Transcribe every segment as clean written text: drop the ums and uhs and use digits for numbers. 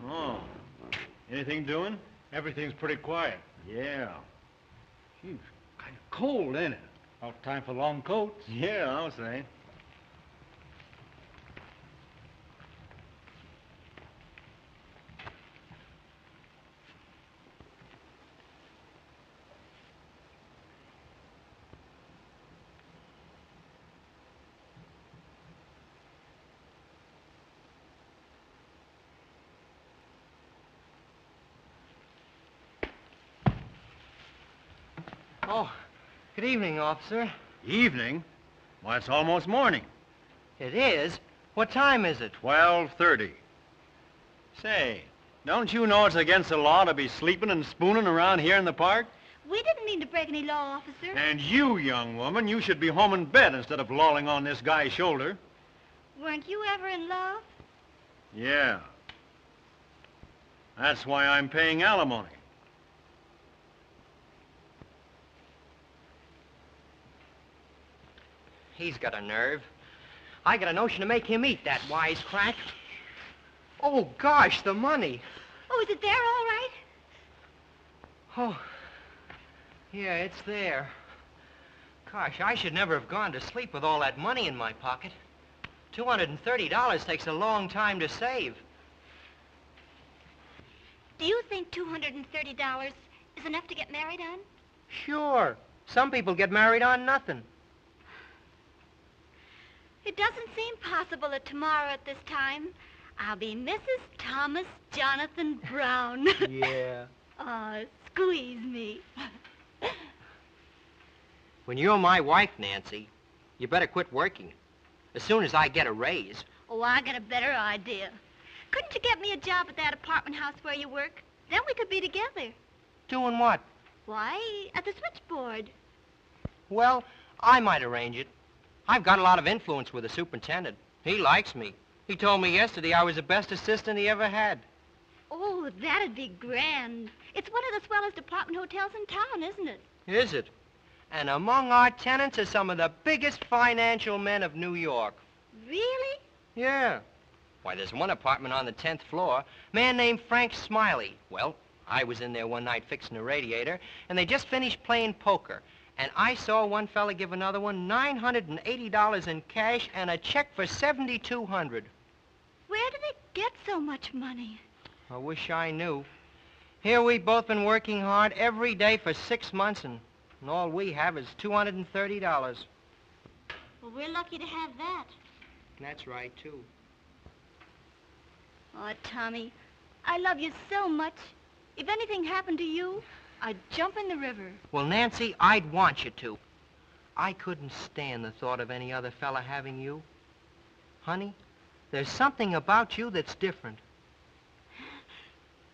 Oh. Anything doing? Everything's pretty quiet. Yeah. Geez, kind of cold, ain't it? About time for long coats. Yeah, I'll say. Oh, good evening, officer. Evening? Why, it's almost morning. It is? What time is it? 12:30. Say, don't you know it's against the law to be sleeping and spooning around here in the park? We didn't mean to break any law, officer. And you, young woman, you should be home in bed instead of lolling on this guy's shoulder. Weren't you ever in love? Yeah. That's why I'm paying alimony. He's got a nerve. I got a notion to make him eat that wisecrack. Oh, gosh, the money. Oh, is it there all right? Oh, yeah, it's there. Gosh, I should never have gone to sleep with all that money in my pocket. $230 takes a long time to save. Do you think $230 is enough to get married on? Sure. Some people get married on nothing. It doesn't seem possible that tomorrow at this time I'll be Mrs. Thomas Jonathan Brown. Yeah. Oh, squeeze me. When you're my wife, Nancy, you better quit working. As soon as I get a raise. Oh, I got a better idea. Couldn't you get me a job at that apartment house where you work? Then we could be together. Doing what? Why, at the switchboard. Well, I might arrange it. I've got a lot of influence with the superintendent. He likes me. He told me yesterday I was the best assistant he ever had. Oh, that'd be grand. It's one of the swellest apartment hotels in town, isn't it? Is it? And among our tenants are some of the biggest financial men of New York. Really? Yeah. Why, there's one apartment on the 10th floor, a man named Frank Smiley. Well, I was in there one night fixing a radiator, and they just finished playing poker. And I saw one fella give another one $980 in cash and a check for $7,200. Where do they get so much money? I wish I knew. Here we've both been working hard every day for 6 months, and all we have is $230. Well, we're lucky to have that. That's right, too. Oh, Tommy, I love you so much. If anything happened to you, I'd jump in the river. Well, Nancy, I'd want you to. I couldn't stand the thought of any other fella having you. Honey, there's something about you that's different.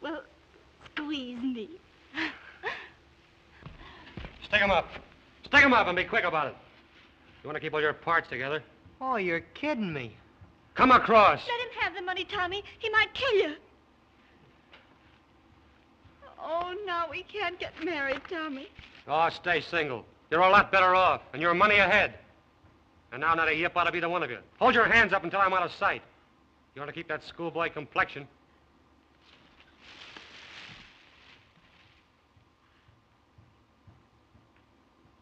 Well, squeeze me. Stick 'em up. Stick 'em up and be quick about it. You want to keep all your parts together? Oh, you're kidding me. Come across. Let him have the money, Tommy. He might kill you. Oh, now we can't get married, Tommy. Oh, stay single. You're a lot better off, and you're money ahead. And now not a yip ought to be the one of you. Hold your hands up until I'm out of sight. You want to keep that schoolboy complexion.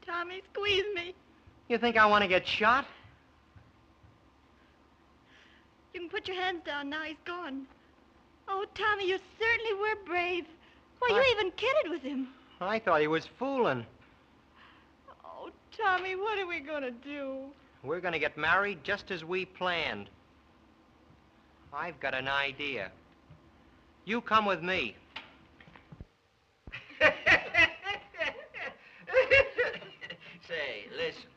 Tommy, squeeze me. You think I want to get shot? You can put your hands down now. He's gone. Oh, Tommy, you certainly were brave. Well, you even kidded with him. I thought he was fooling. Oh, Tommy, what are we going to do? We're going to get married just as we planned. I've got an idea. You come with me. Say, listen.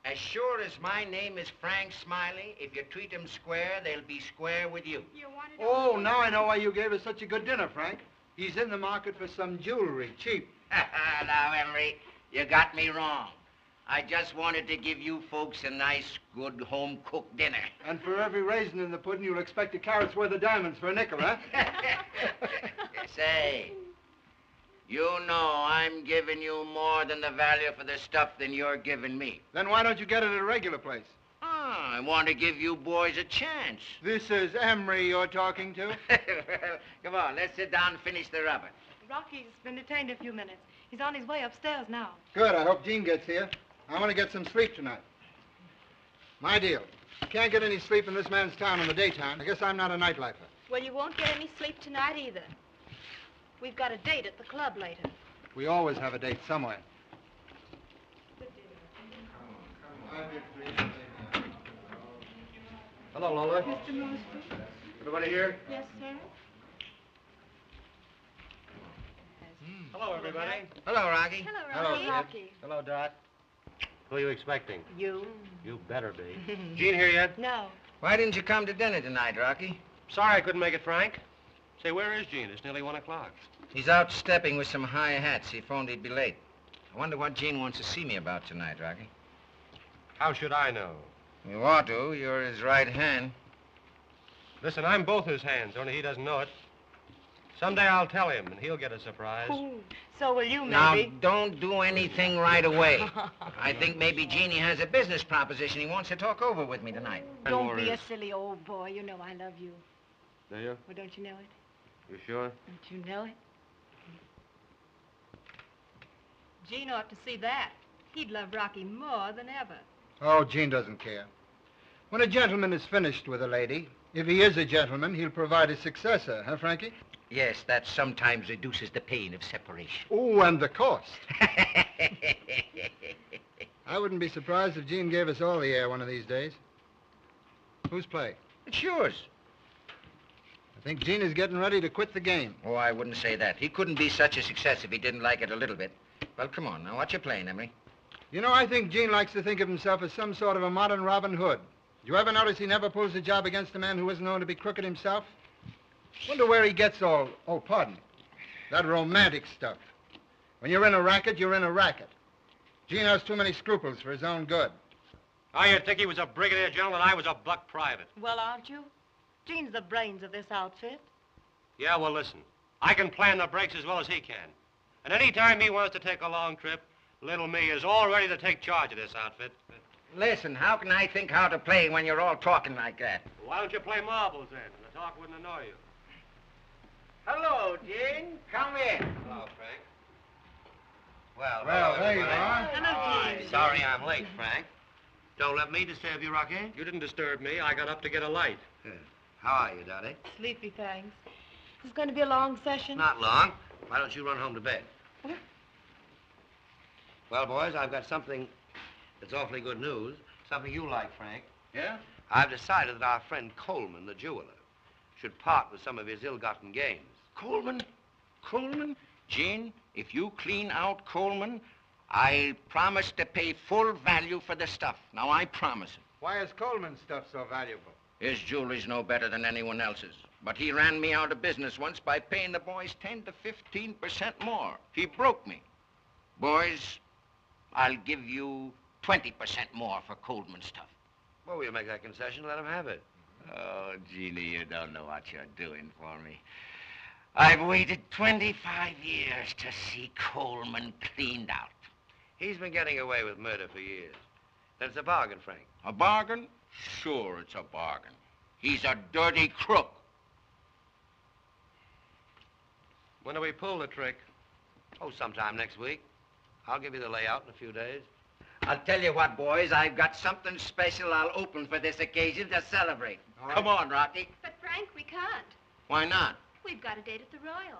As sure as my name is Frank Smiley, if you treat them square, they'll be square with you. You wanted Oh, now I know why you gave us such a good dinner, Frank. He's in the market for some jewelry, cheap. Now, Emery, you got me wrong. I just wanted to give you folks a nice, good, home-cooked dinner. And for every raisin in the pudding, you'll expect a carrot's worth of diamonds for a nickel, huh? Say, you know I'm giving you more than the value for the stuff than you're giving me. Then why don't you get it at a regular place? Oh, I want to give you boys a chance. This is Emery you're talking to? Well, come on, let's sit down and finish the rubber. Rocky's been detained a few minutes. He's on his way upstairs now. Good. I hope Jean gets here. I want to get some sleep tonight. My deal. Can't get any sleep in this man's town in the daytime. I guess I'm not a nightlifer. Well, you won't get any sleep tonight either. We've got a date at the club later. We always have a date somewhere. Hello, Lola. Mr. Mosby? Everybody here? Yes, sir. Hello, everybody. Hello, Rocky. Hello, Rocky. Rocky. Hello, Dot. Who are you expecting? You? You better be. Jean here yet? No. Why didn't you come to dinner tonight, Rocky? Sorry I couldn't make it, Frank. Say, where is Jean? It's nearly 1 o'clock. He's out stepping with some high hats. He phoned he'd be late. I wonder what Jean wants to see me about tonight, Rocky. How should I know? You ought to. You're his right hand. Listen, I'm both his hands, only he doesn't know it. Someday I'll tell him, and he'll get a surprise. Ooh, so will you, Now, maybe. don't do anything right away. I think maybe Jeannie has a business proposition he wants to talk over with me tonight. Don't be a silly old boy. You know I love you. Do you? Well, don't you know it? You sure? Don't you know it? Gene ought to see that. He'd love Rocky more than ever. Oh, Jean doesn't care. When a gentleman is finished with a lady, if he is a gentleman, he'll provide a successor, huh, Frankie? Yes, that sometimes reduces the pain of separation. Oh, and the cost. I wouldn't be surprised if Jean gave us all the air one of these days. Whose play? It's yours. I think Jean is getting ready to quit the game. Oh, I wouldn't say that. He couldn't be such a success if he didn't like it a little bit. Well, come on. Now, what you playing, Emery? You know, I think Jean likes to think of himself as some sort of a modern Robin Hood. You ever notice he never pulls a job against a man who isn't known to be crooked himself? Wonder where he gets all, that romantic stuff. When you're in a racket, you're in a racket. Jean has too many scruples for his own good. Oh, you'd think he was a brigadier general and I was a buck private. Well, aren't you? Gene's the brains of this outfit. Yeah, well, listen. I can plan the breaks as well as he can. And any time he wants to take a long trip, little me is all ready to take charge of this outfit. Listen, how can I think how to play when you're all talking like that? Why don't you play marbles then? The talk wouldn't annoy you. Hello, Jean. Come in. Hello, Frank. Well, Well, there you everybody. are. Hello, Gene. Sorry I'm late, Frank. Don't let me disturb you, Rocky. You didn't disturb me. I got up to get a light. How are you, Dottie? Sleepy, thanks. This is going to be a long session. Not long. Why don't you run home to bed? Well, boys, I've got something that's awfully good news. Something you like, Frank. Yeah? I've decided that our friend Coleman, the jeweler, should part with some of his ill-gotten gains. Coleman? Coleman? Jean, if you clean out Coleman, I promise to pay full value for the stuff. Now, I promise it. Why is Coleman's stuff so valuable? His jewelry's no better than anyone else's. But he ran me out of business once by paying the boys 10 to 15% more. He broke me. Boys, I'll give you 20% more for Coleman's stuff. Well, we'll make that concession. Let him have it. Oh, Jeannie, you don't know what you're doing for me. I've waited 25 years to see Coleman cleaned out. He's been getting away with murder for years. Then it's a bargain, Frank. A bargain? Sure, it's a bargain. He's a dirty crook. When do we pull the trick? Oh, sometime next week. I'll give you the layout in a few days. I'll tell you what, boys, I've got something special I'll open for this occasion to celebrate. All right. Come on, Rocky. But, Frank, we can't. Why not? We've got a date at the Royal.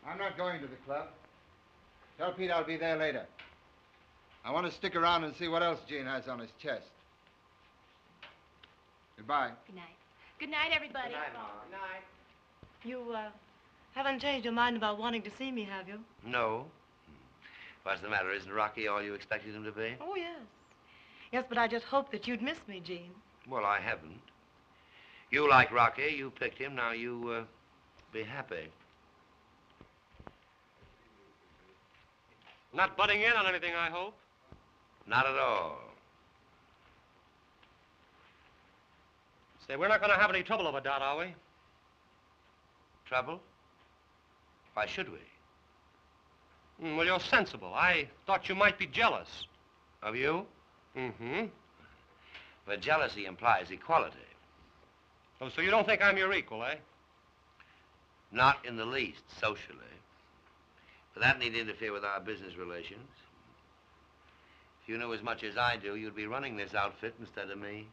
I'm not going to the club. Tell Pete I'll be there later. I want to stick around and see what else Jean has on his chest. Goodbye. Good night. Good night, everybody. Good night. You, haven't changed your mind about wanting to see me, have you? No. What's the matter? Isn't Rocky all you expected him to be? Oh, yes. Yes, but I just hoped that you'd miss me, Gene. Well, I haven't. You like Rocky. You picked him. Now you, be happy. Not butting in on anything, I hope. Not at all. Say, we're not going to have any trouble over Dot, are we? Trouble? Why should we? Well, you're sensible. I thought you might be jealous. Of you? Mm-hmm. But jealousy implies equality. Oh, so you don't think I'm your equal, eh? Not in the least, socially. But that need interfere with our business relations. If you knew as much as I do, you'd be running this outfit instead of me.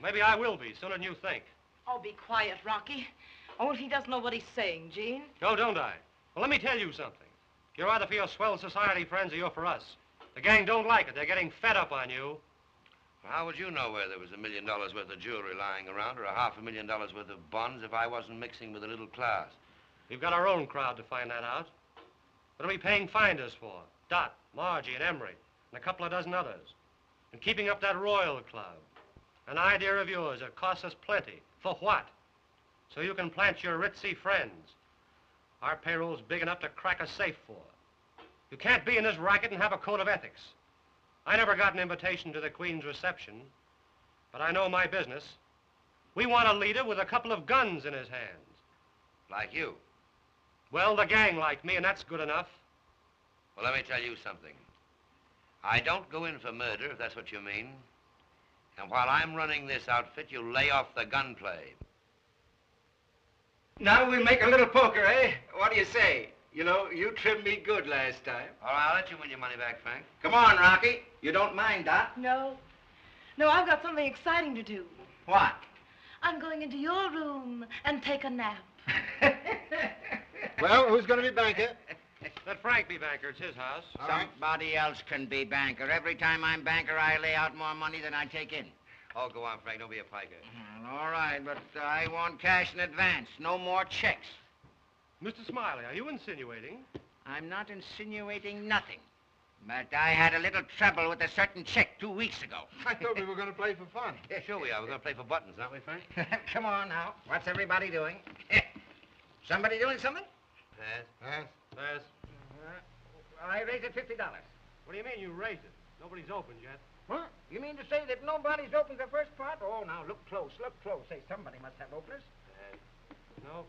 Maybe I will be, sooner than you think. Oh, be quiet, Rocky. Oh, if he doesn't know what he's saying, Gene. No, don't I? Well, let me tell you something. You're either for your swell society friends or you're for us. The gang don't like it. They're getting fed up on you. Well, how would you know where there was $1 million worth of jewelry lying around or $500,000 worth of bonds if I wasn't mixing with the little class? We've got our own crowd to find that out. What are we paying finders for? Dot, Margie, and Emery, and a couple of dozen others. And keeping up that Royal Club. An idea of yours that costs us plenty. For what? So you can plant your ritzy friends. Our payroll's big enough to crack a safe for. You can't be in this racket and have a code of ethics. I never got an invitation to the Queen's reception, but I know my business. We want a leader with a couple of guns in his hands. Like you. Well, the gang like me, and that's good enough. Well, let me tell you something. I don't go in for murder, if that's what you mean. And while I'm running this outfit, you lay off the gunplay. Now we'll make a little poker, eh? What do you say? You know, you trimmed me good last time. All right, I'll let you win your money back, Frank. Come on, Rocky. You don't mind, Dot? No. No, I've got something exciting to do. What? I'm going into your room and take a nap. Well, who's going to be banker? Let Frank be banker. It's his house. All right. Somebody else can be banker. Every time I'm banker, I lay out more money than I take in. Oh, go on, Frank. Don't be a piker. All right, but I want cash in advance. No more checks. Mr. Smiley, are you insinuating? I'm not insinuating nothing. But I had a little trouble with a certain check 2 weeks ago. I thought we were going to play for fun. Yeah, sure we are. We're going to play for buttons, aren't we, Frank? Come on now. What's everybody doing? Somebody doing something? Yes. Yes. Yes. I raised it $50. What do you mean you raised it? Nobody's opened yet. What? You mean to say that nobody's opened the first part? Oh, now, look close, look close. Say, somebody must have openers. No.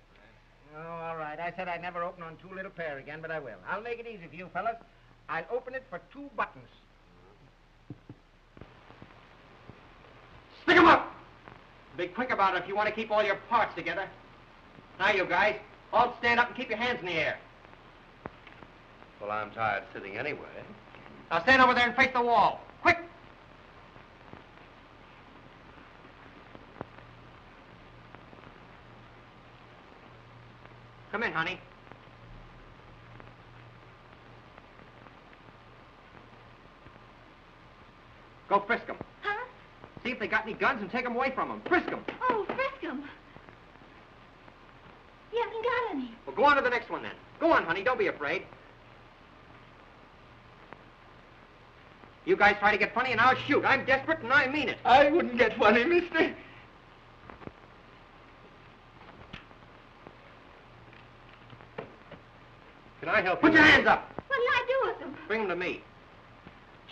Oh, all right. I said I'd never open on two little pair again, but I will. I'll make it easy for you fellas. I'll open it for 2 buttons. Stick 'em up! Be quick about it if you want to keep all your parts together. Now, you guys, all stand up and keep your hands in the air. Well, I'm tired sitting anyway. Now stand over there and face the wall. Quick! Come in, honey. Go frisk them. Huh? See if they got any guns and take them away from them. Frisk them. Oh, frisk 'em. You haven't got any. Well, go on to the next one then. Go on, honey. Don't be afraid. You guys try to get funny and I'll shoot. I'm desperate and I mean it. I wouldn't get funny, mister. Can I help you? Put your hands up. What'll I do with them? Bring them to me.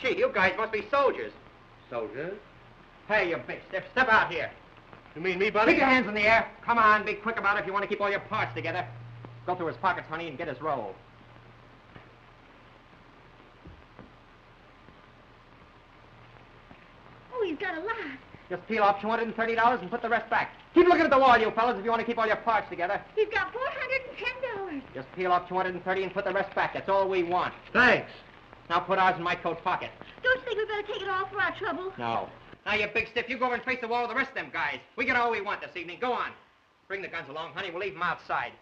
Gee, you guys must be soldiers. Soldiers? Hey, you big stiff. Step out here. You mean me, buddy? Keep your hands in the air. Come on, be quick about it if you want to keep all your parts together. Go through his pockets, honey, and get his roll. Oh, he's got a lot. Just peel off $230 and put the rest back. Keep looking at the wall, you fellas, if you want to keep all your parts together. He's got $410. Just peel off $230 and put the rest back. That's all we want. Thanks. Now put ours in my coat pocket. Don't you think we better take it all for our trouble? No. Now, you big stiff, you go over and face the wall with the rest of them guys. We get all we want this evening. Go on. Bring the guns along, honey. We'll leave them outside.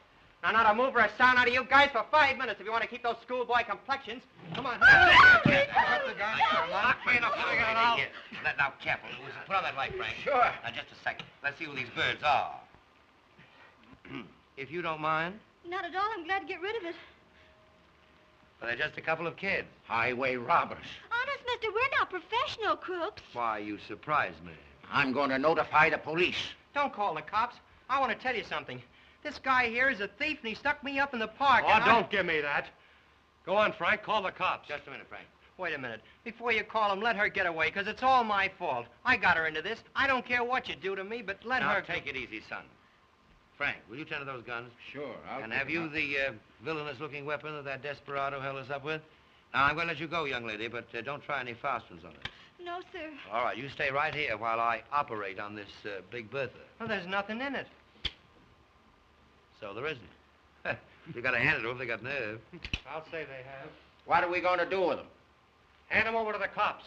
Now, not a move or a sound out of you guys for 5 minutes if you want to keep those schoolboy complexions. Come on. Lock me in a Now, careful. Put on that light, Frank. Sure. Now, just a second. Let's see who these birds are. If you don't mind. Not at all. I'm glad to get rid of it. Well, they're just a couple of kids. Highway robbers. Honest, mister, we're not professional crooks. Why, you surprise me. I'm going to notify the police. Don't call the cops. I want to tell you something. This guy here is a thief, and he stuck me up in the park. Oh, don't give me that. Go on, Frank. Call the cops. Just a minute, Frank. Wait a minute. Before you call him, let her get away, because it's all my fault. I got her into this. I don't care what you do to me, but let Now, her... take it easy, son. Frank, will you tend to those guns? Sure, I'll And pick have 'em you up. the villainous-looking weapon that desperado held us up with? Now, I'm going to let you go, young lady, but don't try any fast ones on us. No, sir. All right, you stay right here while I operate on this Big Bertha. Well, there's nothing in it. So there isn't. You got to hand it over. They got nerve. I'll say they have. What are we going to do with them? Hand them over to the cops.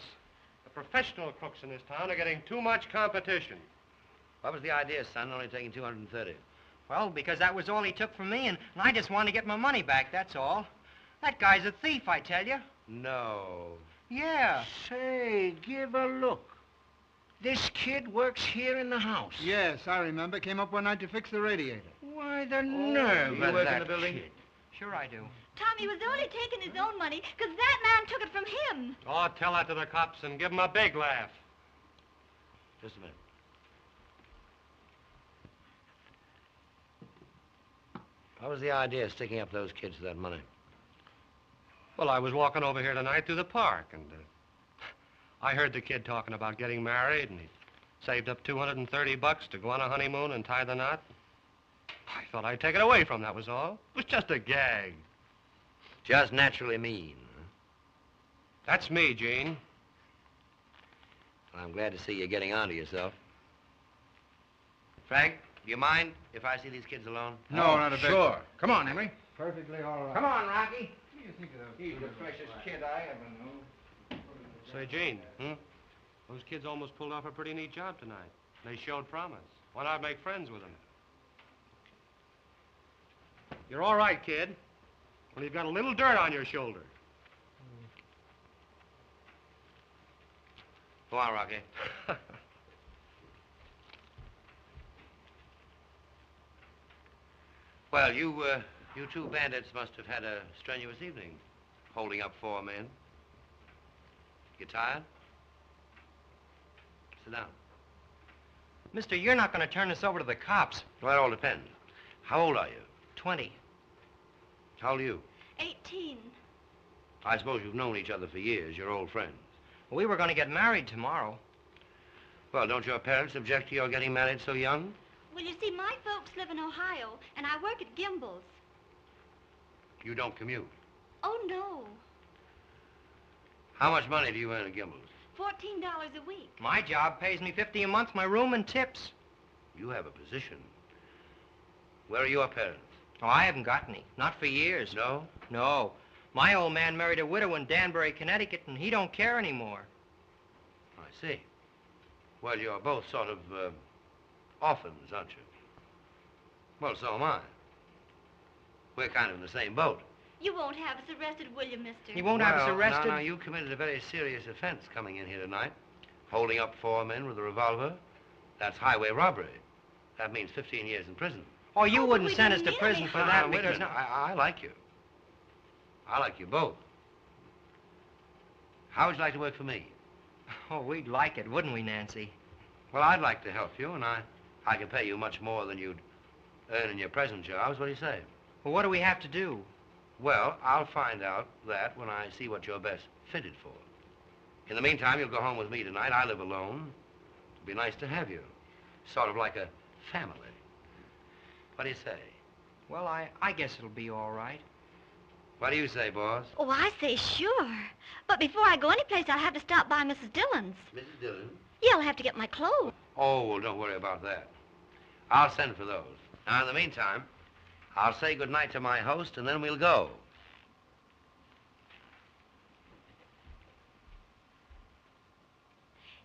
The professional crooks in this town are getting too much competition. What was the idea, son? Only taking 230. Well, because that was all he took from me, and I just wanted to get my money back, that's all. That guy's a thief, I tell you. No. Yeah. Say, give a look. This kid works here in the house. Yes, I remember. Came up one night to fix the radiator. Why, the nerve you of work in that the building? kid. Sure I do. Tommy was only taking his own money because that man took it from him. Oh, tell that to the cops and give them a big laugh. Just a minute. What was the idea of sticking up those kids for that money? Well, I was walking over here tonight through the park, and I heard the kid talking about getting married, and he saved up $230 to go on a honeymoon and tie the knot. I thought I'd take it away from him, that was all. It was just a gag. Just naturally mean. Huh? That's me, Gene. Well, I'm glad to see you getting on to yourself. Frank, do you mind if I see these kids alone? No, not a bit. Sure. Come on, Henry. Perfectly all right. Come on, Rocky. What do you think of those? He's the freshest kid I ever knew. Say, Gene, those kids almost pulled off a pretty neat job tonight. They showed promise. Why not make friends with them? You're all right, kid. When you've got a little dirt on your shoulder. Go on, Rocky. Well, you two bandits must have had a strenuous evening, holding up 4 men. You tired? Sit down. Mister, you're not going to turn us over to the cops. Well, that all depends. How old are you? 20. How old are you? 18. I suppose you've known each other for years. You're old friends. We were going to get married tomorrow. Well, don't your parents object to your getting married so young? Well, you see, my folks live in Ohio, and I work at Gimbel's. You don't commute. Oh, no. How much money do you earn at Gimbel's? $14 a week. My job pays me $50 a month, my room and tips. You have a position. Where are your parents? Oh, I haven't got any. Not for years. No? No. My old man married a widow in Danbury, Connecticut, and he don't care anymore. I see. Well, you're both sort of, orphans, aren't you? Well, so am I. We're kind of in the same boat. You won't have us arrested, will you, mister? He won't have us Well, arrested. No, you committed a very serious offense coming in here tonight. Holding up 4 men with a revolver. That's highway robbery. That means 15 years in prison. Oh, you Oh, but wouldn't we send us didn't to mean prison any for harm. that Wait a because... minute. I like you. I like you both. How would you like to work for me? Oh, we'd like it, wouldn't we, Nancy? Well, I'd like to help you, and I can pay you much more than you'd earn in your present jobs. What do you say? Well, what do we have to do? Well, I'll find out that when I see what you're best fitted for. In the meantime, you'll go home with me tonight. I live alone. It'd be nice to have you. Sort of like a family. What do you say? Well, I guess it'll be all right. What do you say, boss? Oh, I say sure. But before I go anyplace, I'll have to stop by Mrs. Dillon's. Mrs. Dillon? Yeah, I'll have to get my clothes. Oh, well, don't worry about that. I'll send for those. Now, in the meantime, I'll say goodnight to my host, and then we'll go.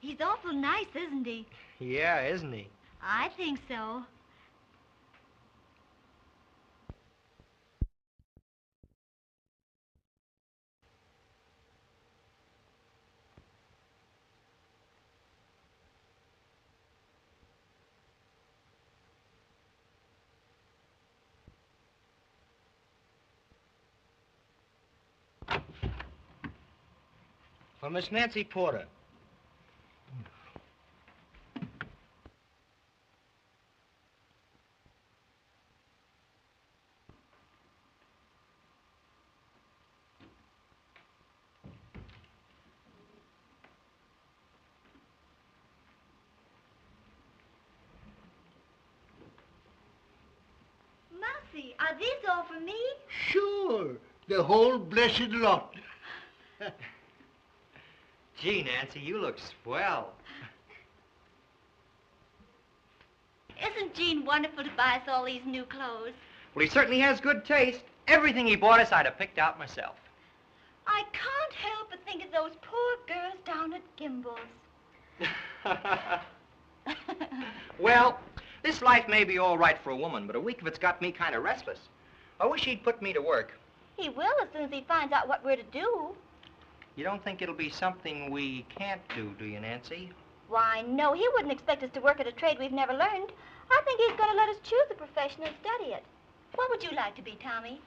He's awful nice, isn't he? Yeah, isn't he? I think so. For Miss Nancy Porter. Are these all for me? Sure, the whole blessed lot. Gee, Nancy, you look swell. Isn't Gene wonderful to buy us all these new clothes? Well, he certainly has good taste. Everything he bought us, I'd have picked out myself. I can't help but think of those poor girls down at Gimbel's. Well, this life may be all right for a woman, but a week of it's got me kind of restless. I wish he'd put me to work. He will as soon as he finds out what we're to do. You don't think it'll be something we can't do you, Nancy? Why, no, he wouldn't expect us to work at a trade we've never learned. I think he's going to let us choose a profession and study it. What would you like to be, Tommy?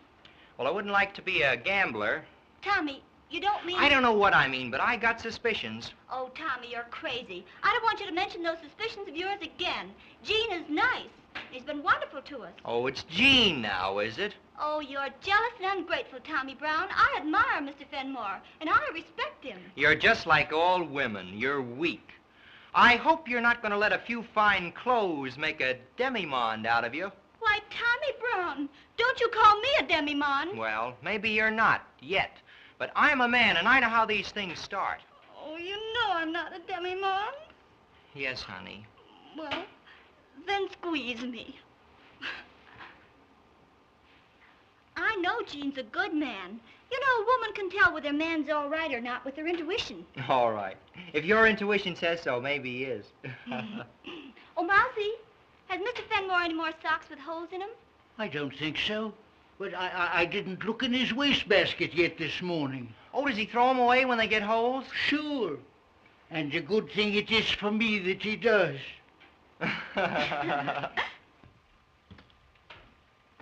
Well, I wouldn't like to be a gambler. Tommy, you don't mean... I don't know what I mean, but I got suspicions. Oh, Tommy, you're crazy. I don't want you to mention those suspicions of yours again. Gene is nice. He's been wonderful to us. Oh, it's Gene now, is it? Oh, you're jealous and ungrateful, Tommy Brown. I admire Mr. Fenmore, and I respect him. You're just like all women. You're weak. I hope you're not going to let a few fine clothes make a demi-monde out of you. Why, Tommy Brown, don't you call me a demi-monde. Well, maybe you're not, yet. But I'm a man, and I know how these things start. Oh, you know I'm not a demi-monde. Yes, honey. Well, then squeeze me. I know Gene's a good man. You know, a woman can tell whether a man's all right or not with her intuition. All right. If your intuition says so, maybe he is. Oh, Mousy, has Mr. Fenmore any more socks with holes in them? I don't think so. But I didn't look in his wastebasket yet this morning. Oh, does he throw them away when they get holes? Sure. And the good thing it is for me that he does.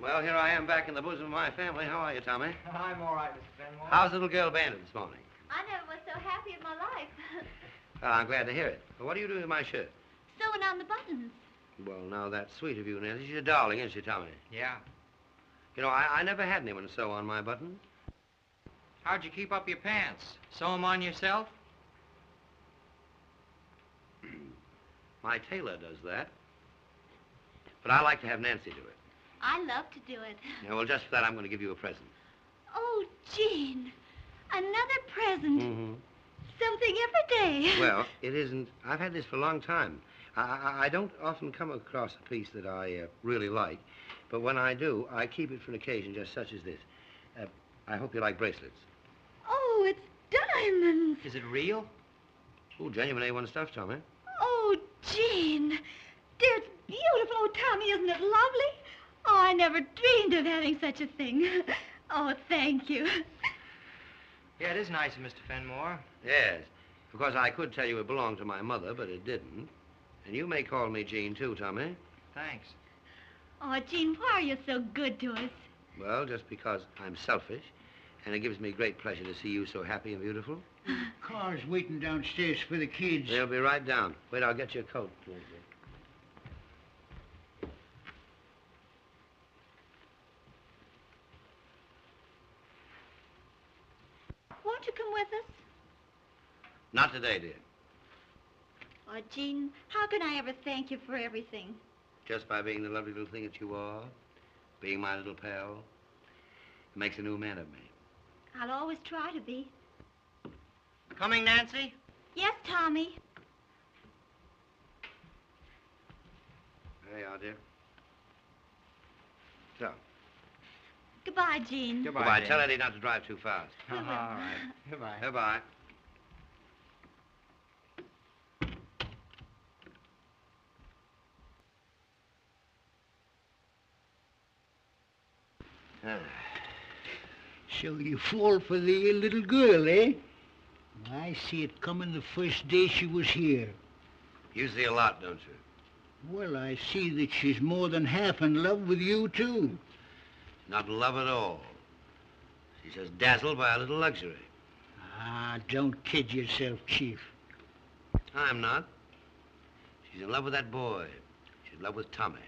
Well, here I am back in the bosom of my family. How are you, Tommy? I'm all right, Mr. Fenmore. How's little girl Bandit this morning? I never was so happy in my life. Well, I'm glad to hear it. Well, what are you doing with my shirt? Sewing on the buttons. Well, now, that's sweet of you, Nancy. She's a darling, isn't she, Tommy? Yeah. You know, I never had anyone sew on my buttons. How'd you keep up your pants? Sew them on yourself? My tailor does that. But I like to have Nancy do it. I love to do it. Yeah, well, just for that, I'm going to give you a present. Oh, Gene, another present. Mm-hmm. Something every day. Well, it isn't. I've had this for a long time. I don't often come across a piece that I really like, but when I do, I keep it for an occasion just such as this. I hope you like bracelets. Oh, it's diamonds. Is it real? Oh, genuine A1 stuff, Tommy. Oh, Gene. Dear, it's beautiful. Oh, Tommy, isn't it lovely? Oh, I never dreamed of having such a thing. Oh, thank you. Yeah, it is nice of Mr. Fenmore. Yes. Of course, I could tell you it belonged to my mother, but it didn't. And you may call me Gene, too, Tommy. Thanks. Oh, Gene, why are you so good to us? Well, just because I'm selfish, and it gives me great pleasure to see you so happy and beautiful. Car's waiting downstairs for the kids. They'll be right down. Wait, I'll get you a coat. Won't you come with us? Not today, dear. Oh, Gene, how can I ever thank you for everything? Just by being the lovely little thing that you are, being my little pal, it makes a new man of me. I'll always try to be. Coming, Nancy? Yes, Tommy. There you are, dear. So. Goodbye, Gene. Goodbye. Jane. Tell Eddie not to drive too fast. All right. Goodbye. Goodbye. So you fall for the little girl, eh? I see it coming the first day she was here. You see a lot, don't you? Well, I see that she's more than half in love with you, too. Not in love at all. She's just dazzled by a little luxury. Ah, don't kid yourself, Chief. I'm not. She's in love with that boy. She's in love with Tommy.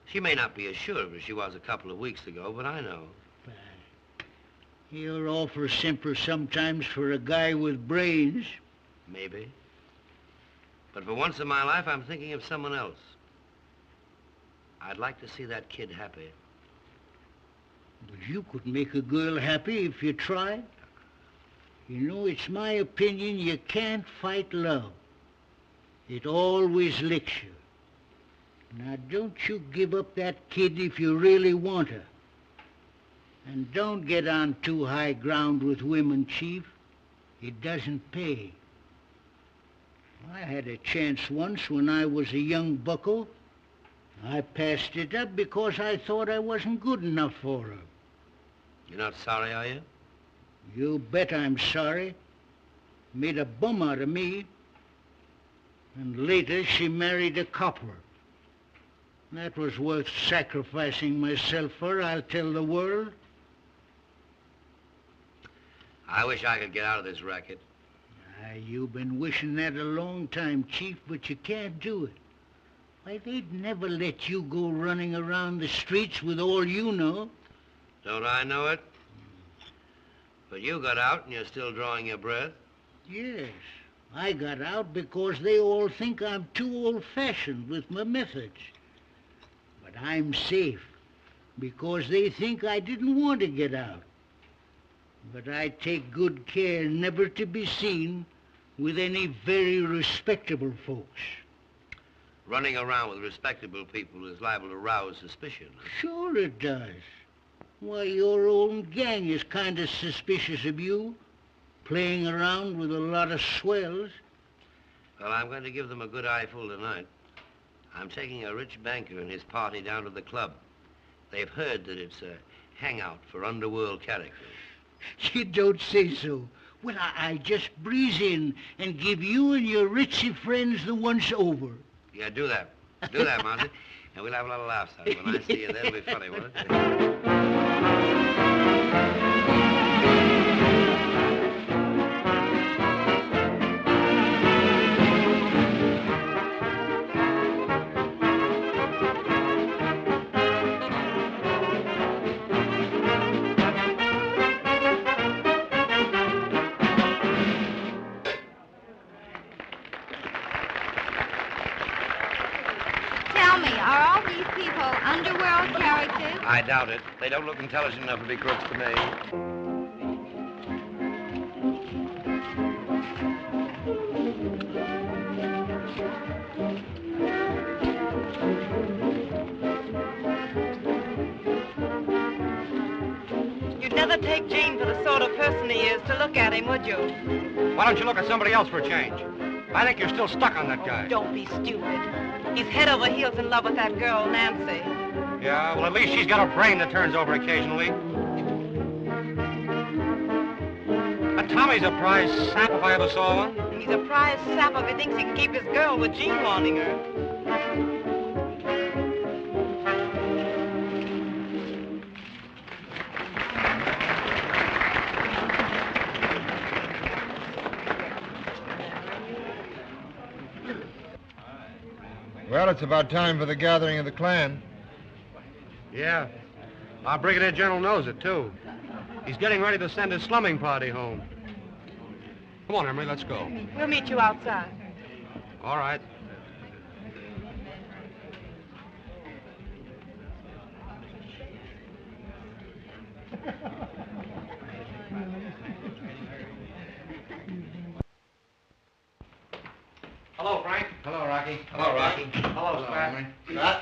She may not be as sure of it as she was a couple of weeks ago, but I know. You're awful simple sometimes for a guy with brains. Maybe. But for once in my life, I'm thinking of someone else. I'd like to see that kid happy. But you could make a girl happy if you tried. You know, it's my opinion you can't fight love. It always licks you. Now, don't you give up that kid if you really want her. And don't get on too high ground with women, Chief. It doesn't pay. I had a chance once when I was a young bucko. I passed it up because I thought I wasn't good enough for her. You're not sorry, are you? You bet I'm sorry. Made a bum out of me. And later she married a copper. That was worth sacrificing myself for, I'll tell the world. I wish I could get out of this racket. You've been wishing that a long time, Chief, but you can't do it. Why, they'd never let you go running around the streets with all you know. Don't I know it? But you got out and you're still drawing your breath. Yes, I got out because they all think I'm too old-fashioned with my methods. But I'm safe because they think I didn't want to get out. But I take good care never to be seen with any very respectable folks. Running around with respectable people is liable to rouse suspicion. Sure it does. Why, your own gang is kind of suspicious of you, playing around with a lot of swells. Well, I'm going to give them a good eyeful tonight. I'm taking a rich banker and his party down to the club. They've heard that it's a hangout for underworld characters. You don't say so. Well, I just breeze in and give you and your ritzy friends the once over. Yeah, do that. Do that, Marcy. And we'll have a lot of laughs out of it. When I see you, that'll be funny, won't it? Underworld characters? I doubt it. They don't look intelligent enough to be crooks to me. You'd never take Gene for the sort of person he is to look at him, would you? Why don't you look at somebody else for a change? I think you're still stuck on that guy. Oh, don't be stupid. He's head over heels in love with that girl, Nancy. Yeah, well, at least she's got a brain that turns over occasionally. But Tommy's a prize sap if I ever saw one. And he's a prize sap if he thinks he can keep his girl with Gene wanting her. Well, it's about time for the gathering of the clan. Yeah. Our brigadier general knows it, too. He's getting ready to send his slumming party home. Come on, Emery, let's go. We'll meet you outside. All right. Hello, Frank. Hello, Rocky. Hello, Rocky. Hello, Sprat. Emery. Hello,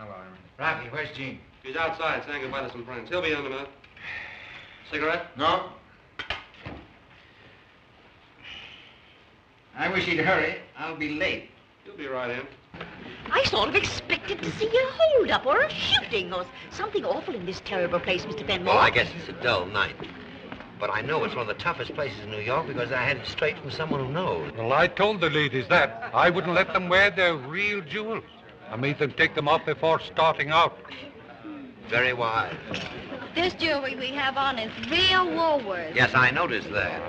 Emery. Rocky, where's Gene? He's outside saying goodbye to some friends. He'll be in a minute. Cigarette? No. I wish he'd hurry. I'll be late. You'll be right in. I sort of expected to see a hold-up or a shooting or something awful in this terrible place, Mr. Fenmore. Well, I guess it's a dull night. But I know it's one of the toughest places in New York because I had it straight from someone who knows. Well, I told the ladies that. I wouldn't let them wear their real jewels. I made them take them off before starting out. Very wise. This jewelry we have on is real Woolworth. Yes, I noticed that.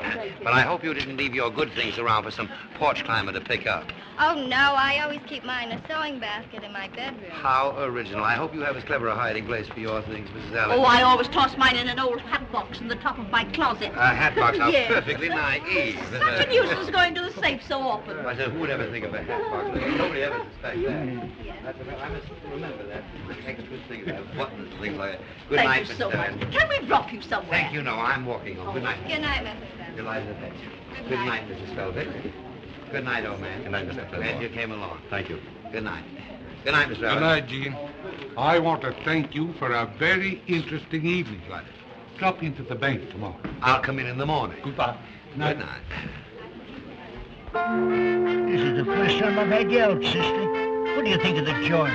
But I hope you didn't leave your good things around for some porch climber to pick up. Oh, no, I always keep mine in a sewing basket in my bedroom. How original. I hope you have as clever a hiding place for your things, Mrs. Allen. Oh, I always toss mine in an old hat box in the top of my closet. A hat box? How Yes. perfectly naive. Such a nuisance going to the safe so often. I said, who would ever think of a hat box? Nobody ever suspects that. I must remember that. Take a good thing about buttons and things like that. Good Thank night, you Mrs. so Can we drop you somewhere? Thank you, no. I'm walking home. Good night. Good night, Mrs. Good night, Good night, Mrs. Velvet. Good night, old man. Good night, Mr. Fenmore. Glad you came along. Thank you. Good night. Good night, Mr. Good Velvet. night, Gene. I want to thank you for a very interesting evening. Drop into the bank tomorrow. I'll come in the morning. Goodbye. Good night. This is the first time I've had you out, sister. What do you think of the joint?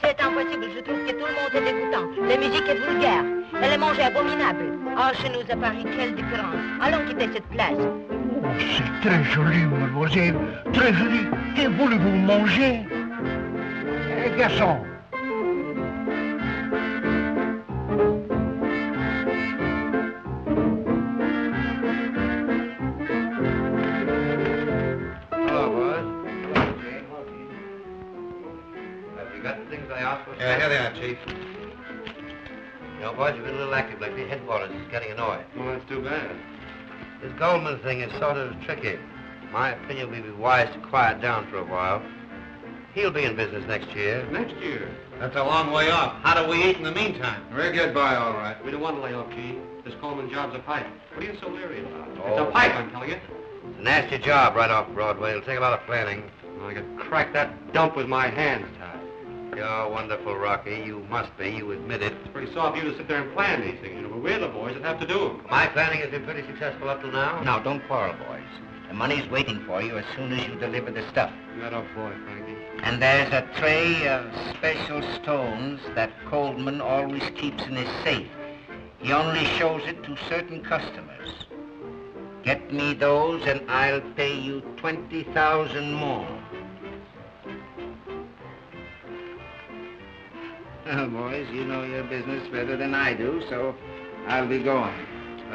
C'est impossible. Je trouve que tout le monde est dégoûtant. La musique est vulgaire. Elle est mangée abominable. Ah, chez nous à Paris, quelle différence. Allons quitter cette place. Oh, c'est très joli, mademoiselle. Très joli. Que voulez-vous manger? Garçon. Hello, boys. Hello, Jane. Have you got the things I asked for? Yeah, here they are, Chief. You know, boys, you've been a little active lately. Headquarters is getting annoyed. Well, that's too bad. This Goldman thing is sort of tricky. My opinion would be wise to quiet down for a while. He'll be in business next year. Next year? That's a long way off. How do we eat in the meantime? We'll get by all right. We don't want to lay off, Gene. This Coleman job's a pipe. What are you so leery about? Oh. It's a pipe, I'm telling you. It's a nasty job right off Broadway. It'll take a lot of planning. I could crack that dump with my hands tied. You're wonderful, Rocky. You must be. You admit it. It's pretty soft of you to sit there and plan these things, you know, but we're the boys that have to do them. My planning has been pretty successful up to now. Now, don't quarrel, boys. The money's waiting for you as soon as you deliver the stuff. That up, boy, Frankie. And there's a tray of special stones that Coleman always keeps in his safe. He only shows it to certain customers. Get me those and I'll pay you 20,000 more. Well, boys, you know your business better than I do, so I'll be going.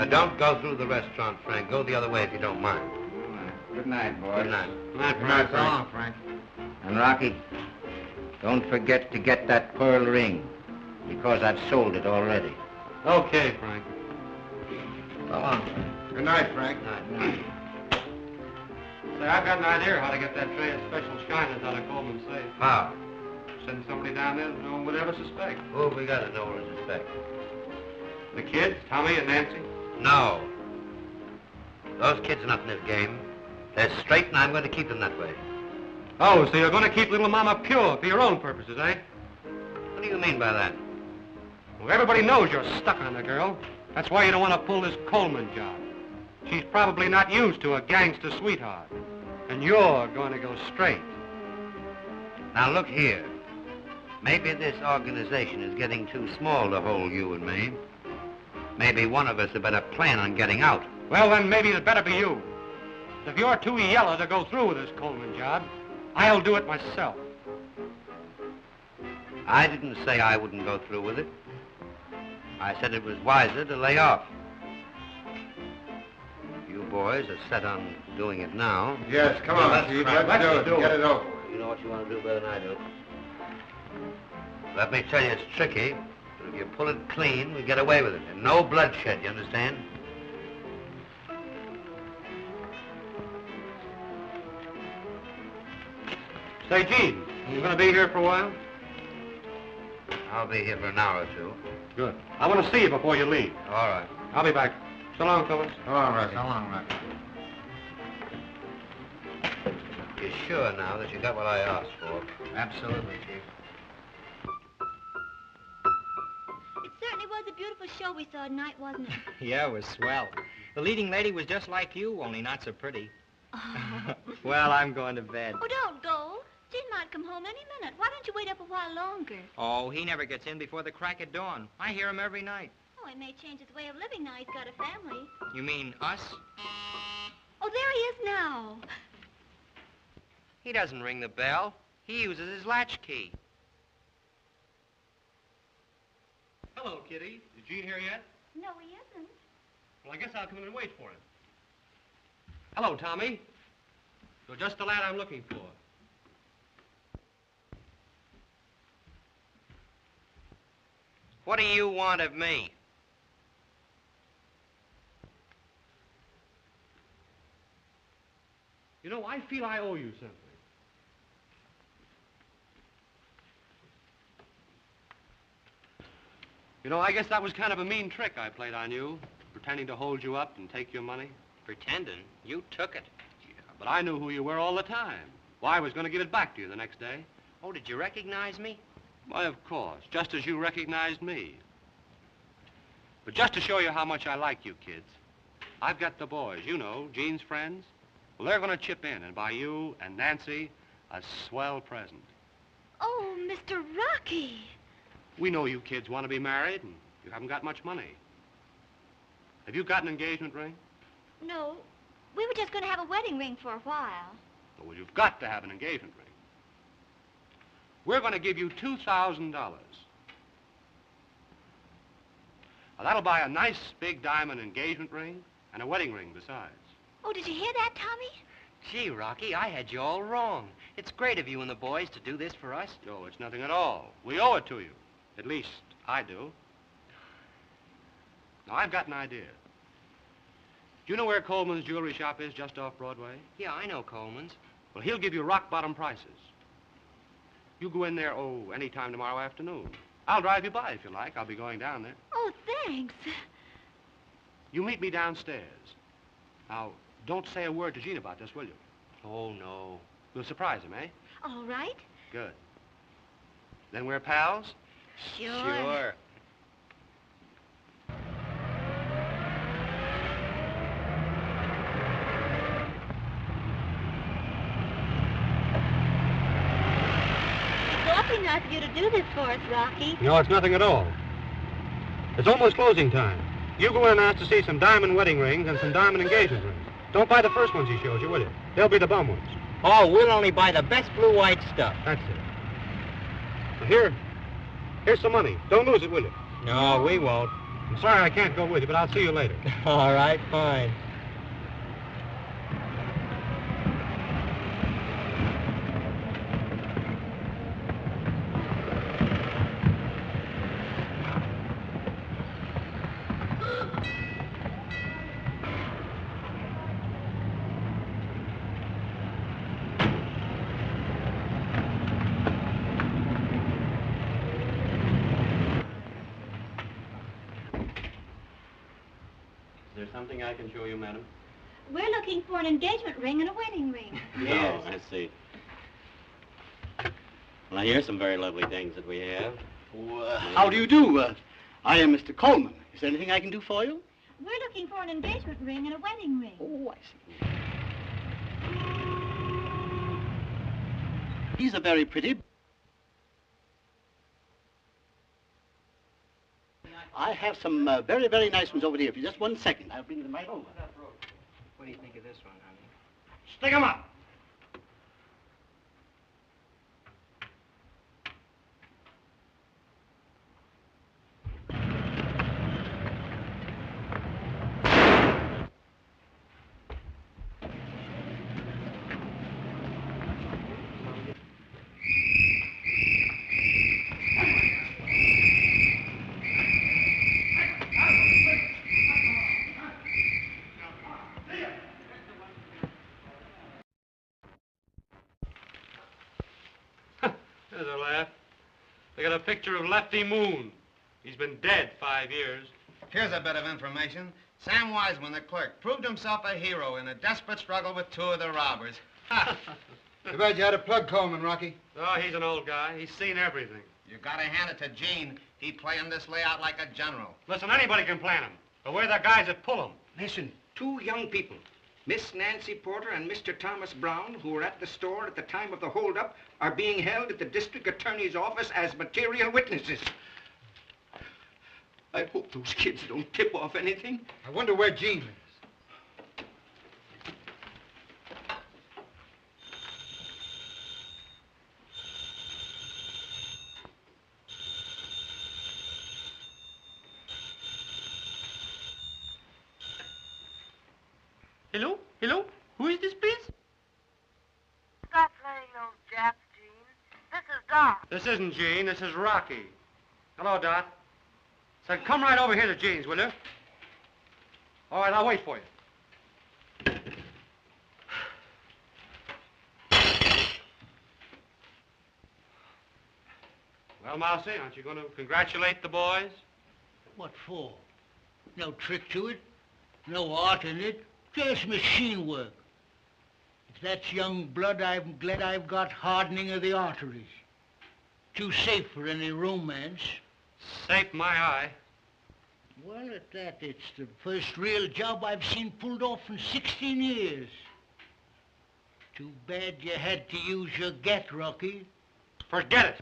Don't go through the restaurant, Frank. Go the other way if you don't mind. All right. Good night, boys. Good night. Good night, Good night, Frank. so long, Frank. And Rocky, don't forget to get that pearl ring, because I've sold it already. Okay, Frank. So long. Good night, Frank. Night. Say, I've got an idea how to get that tray of special shiners out of Coleman's safe. How? Send somebody down there that no one would ever suspect. Who have we got to know or suspect? The kids, Tommy and Nancy? No. Those kids are not in this game. They're straight, and I'm going to keep them that way. Oh, so you're going to keep little Mama pure for your own purposes, eh? What do you mean by that? Well, everybody knows you're stuck on the girl. That's why you don't want to pull this Coleman job. She's probably not used to a gangster sweetheart. And you're going to go straight. Now, look here. Maybe this organization is getting too small to hold you and me. Maybe one of us had better plan on getting out. Well, then maybe it better be you. If you're too yellow to go through with this Coleman job, I'll do it myself. I didn't say I wouldn't go through with it. I said it was wiser to lay off. You boys are set on doing it now. Yes, come on, Chief. Let's do it. Get it over. You know what you want to do better than I do. Let me tell you, it's tricky, but if you pull it clean, we get away with it. And no bloodshed, you understand? Say, Gene, you going to be here for a while? I'll be here for an hour or two. Good. I want to see you before you leave. All right. I'll be back. So long, fellas. So long, Rocky. So long, Rocky. You're sure now that you got what I asked for? Absolutely, Chief. It certainly was a beautiful show we saw tonight, wasn't it? Yeah, it was swell. The leading lady was just like you, only not so pretty. Oh. Well, I'm going to bed. Oh, don't go. Gene might come home any minute. Why don't you wait up a while longer? Oh, he never gets in before the crack of dawn. I hear him every night. Oh, he may change his way of living now he's got a family. You mean us? Oh, there he is now. He doesn't ring the bell. He uses his latchkey. Hello, Kitty. Is Gene here yet? No, he isn't. Well, I guess I'll come in and wait for him. Hello, Tommy. You're just the lad I'm looking for. What do you want of me? You know, I feel I owe you something. You You know, I guess that was kind of a mean trick I played on you, pretending to hold you up and take your money. Pretending? You took it. Yeah, but I knew who you were all the time. Well, I was going to give it back to you the next day. Oh, did you recognize me? Why, of course, just as you recognized me. But just to show you how much I like you kids, I've got the boys, you know, Gene's friends. Well, they're going to chip in and buy you and Nancy a swell present. Oh, Mr. Rocky. We know you kids want to be married, and you haven't got much money. Have you got an engagement ring? No, we were just going to have a wedding ring for a while. Oh, well, you've got to have an engagement ring. We're going to give you $2,000. Now, that'll buy a nice big diamond engagement ring and a wedding ring besides. Oh, did you hear that, Tommy? Gee, Rocky, I had you all wrong. It's great of you and the boys to do this for us. Oh, it's nothing at all. We owe it to you. At least, I do. Now, I've got an idea. Do you know where Coleman's jewelry shop is, just off Broadway? Yeah, I know Coleman's. Well, he'll give you rock-bottom prices. You go in there, any time tomorrow afternoon. I'll drive you by if you like. I'll be going down there. Oh, thanks. You meet me downstairs. Now, don't say a word to Gene about this, will you? Oh, no. We'll surprise him, eh? All right. Good. Then we're pals? Sure. Awfully nice of you to do this for us, Rocky. No, it's nothing at all. It's almost closing time. You go in and ask to see some diamond wedding rings and some diamond engagement rings. Don't buy the first ones he shows you, will you? They'll be the bum ones. Oh, we'll only buy the best blue-white stuff. That's it. Now, here's some money. Don't lose it, will you? No, we won't. I'm sorry I can't go with you, but I'll see you later. All right, fine. Is there something I can show you, madam? We're looking for an engagement ring and a wedding ring. Yes, I see. Well, here's some very lovely things that we have. Oh, how do you do? I am Mr. Coleman. Is there anything I can do for you? We're looking for an engagement ring and a wedding ring. Oh, I see. These are very pretty. I have some very, very nice ones over here. For just 1 second, I'll bring them right over. What do you think of this one, honey? Stick 'em up! There's a laugh. They got a picture of Lefty Moon. He's been dead 5 years. Here's a bit of information. Sam Wiseman, the clerk, proved himself a hero in a desperate struggle with 2 of the robbers. Too bad you had to plug Coleman, Rocky. Oh, he's an old guy. He's seen everything. You gotta hand it to Gene. He planned this layout like a general. Listen, anybody can plan him. But we're the guys that pull him. Listen, 2 young people, Miss Nancy Porter and Mr. Thomas Brown, who were at the store at the time of the holdup, are being held at the district attorney's office as material witnesses. I hope those kids don't tip off anything. I wonder where Gene is. Hello? Hello? Who is this, please? Stop playing those japs, Gene. This is Doc. This isn't Gene. This is Rocky. Hello, Dot. Said, come right over here to Gene's, will you? All right, I'll wait for you. Well, Mousy, aren't you going to congratulate the boys? What for? No trick to it, no art in it, just machine work. If that's young blood, I'm glad I've got hardening of the arteries. Too safe for any romance. Safe my eye. Well, at that, it's the first real job I've seen pulled off in 16 years. Too bad you had to use your gat, Rocky. Forget it.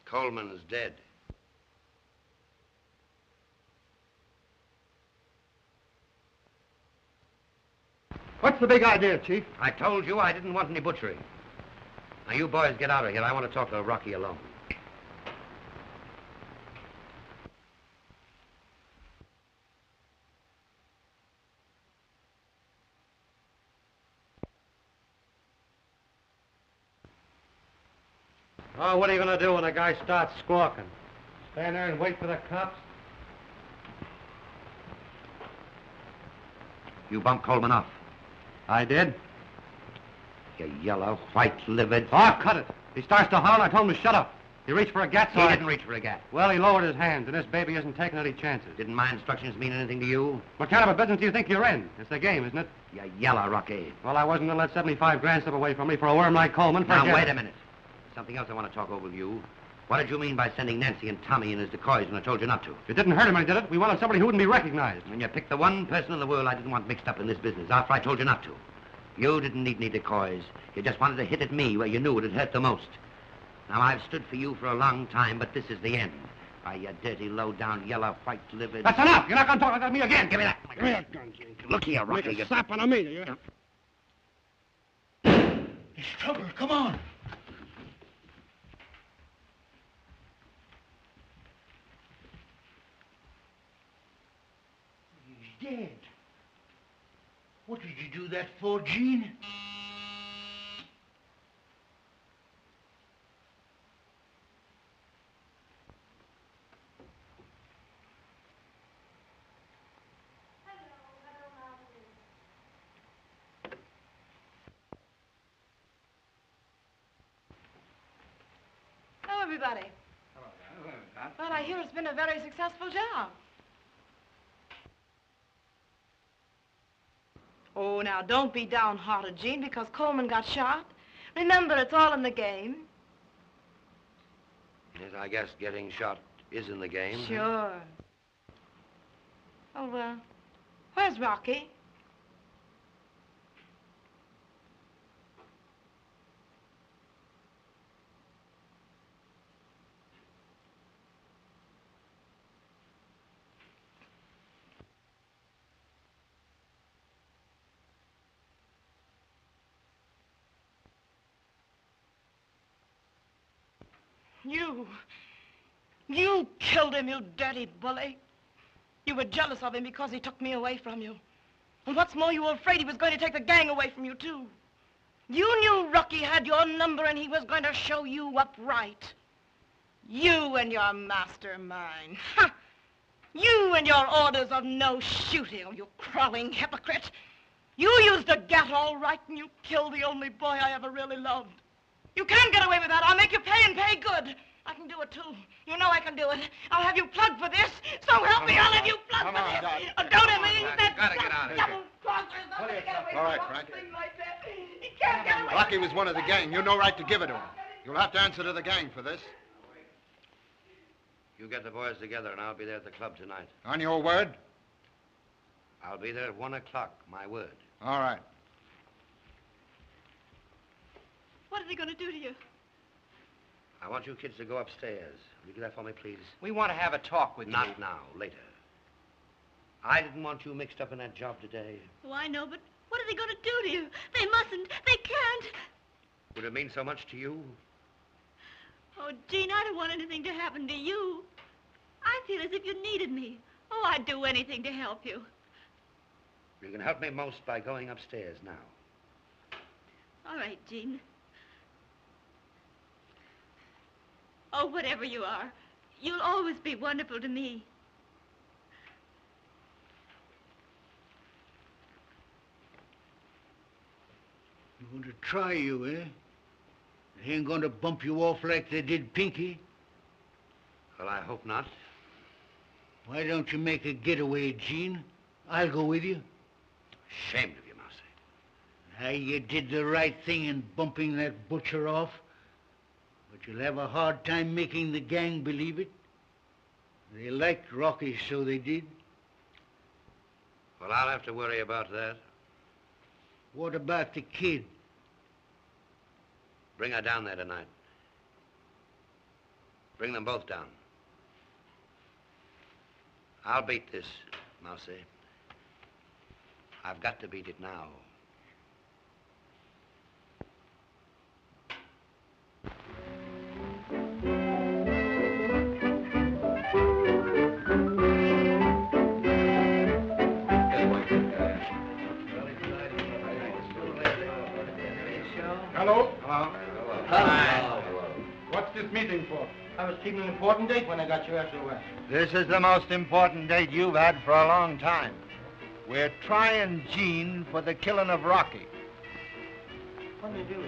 Coleman is dead. What's the big idea, Chief? I told you I didn't want any butchery. Now, you boys get out of here. I want to talk to Rocky alone. Oh, what are you going to do when a guy starts squawking? Stand there and wait for the cops? You bumped Coleman off. I did. You yellow, white-livered... Oh, cut it. He starts to holler, and I told him to shut up. He reached for a gat, so He didn't reach for a gat. Well, he lowered his hands, and this baby isn't taking any chances. Didn't my instructions mean anything to you? What kind of a business do you think you're in? It's the game, isn't it? You yellow, Rocky. Well, I wasn't going to let 75 grand slip away from me for a worm like Coleman. Now, Forget wait it. a minute. Something else I want to talk over with you. What did you mean by sending Nancy and Tommy in as decoys when I told you not to? It didn't hurt him when he did it. We wanted somebody who wouldn't be recognized. And you picked the one person in the world I didn't want mixed up in this business after I told you not to. You didn't need any decoys. You just wanted to hit at me where you knew it would hurt the most. Now, I've stood for you for a long time, but this is the end. Why, you dirty, low-down, yellow, white-livered... That's enough! You're not going to talk like that to me again! Give me that! Give me that gun, Jane. Look here, Rocky. Make a slap on me, you... There's trouble. Come on. He's dead. What did you do that for, Gene? Hello, everybody. Well, I hear it's been a very successful job. Oh, now, don't be downhearted, Gene, because Coleman got shot. Remember, it's all in the game. Yes, I guess getting shot is in the game. huh? Sure. Oh, well, where's Rocky? You killed him, you dirty bully. You were jealous of him because he took me away from you. And what's more, you were afraid he was going to take the gang away from you, too. You knew Rocky had your number and he was going to show you up right. You and your mastermind. Ha! You and your orders of no shooting, you crawling hypocrite. You used a gat all right and you killed the only boy I ever really loved. You can't get away with that. I'll make you pay and pay good. I can do it, too. You know I can do it. I'll have you plugged for this. So help me, I'll have you plugged for this. Don't ever use that Gotta get out of here. All right, Frank. Rocky was one of the gang. You've no right to give it to him. You'll have to answer to the gang for this. You get the boys together, and I'll be there at the club tonight. On your word? I'll be there at 1 o'clock, my word. All right. What are they going to do to you? I want you kids to go upstairs. Will you do that for me, please? We want to have a talk with you. Not now, later. I didn't want you mixed up in that job today. Oh, I know, but what are they going to do to you? They mustn't. They can't. Would it mean so much to you? Oh, Gene, I don't want anything to happen to you. I feel as if you needed me. Oh, I'd do anything to help you. You can help me most by going upstairs now. All right, Jean. Oh, whatever you are, you'll always be wonderful to me. You want to try you, eh? They ain't going to bump you off like they did Pinky. Well, I hope not. Why don't you make a getaway, Gene? I'll go with you. Ashamed of you, Mousy. Now, you did the right thing in bumping that butcher off. But you'll have a hard time making the gang believe it. They liked Rocky, so they did. Well, I'll have to worry about that. What about the kid? Bring her down there tonight. Bring them both down. I'll beat this, Mousy. I've got to beat it now. Hello? Hello. What's this meeting for? I was keeping an important date when I got you after the West. This is the most important date you've had for a long time. We're trying Gene for the killing of Rocky. What do you do?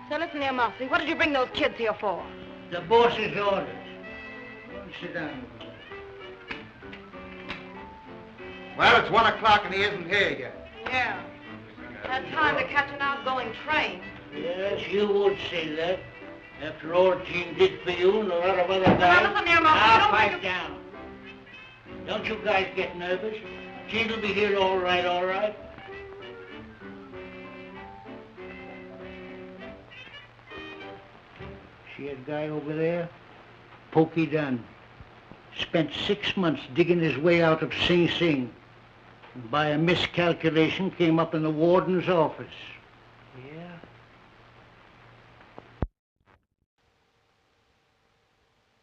So listen here, Mousy. What did you bring those kids here for? The boss's orders. Sit down. Well, it's 1 o'clock and he isn't here yet. Yeah. Had time to catch an outgoing train. Yes, you would say that. After all Gene did for you and a lot of other guys. Now listen here, Mousy. Now, Don't pipe make down. Don't you guys get nervous. Gene will be here all right, all right. See that guy over there? Pokey Dunn. Spent 6 months digging his way out of Sing Sing. And by a miscalculation, came up in the warden's office. Yeah?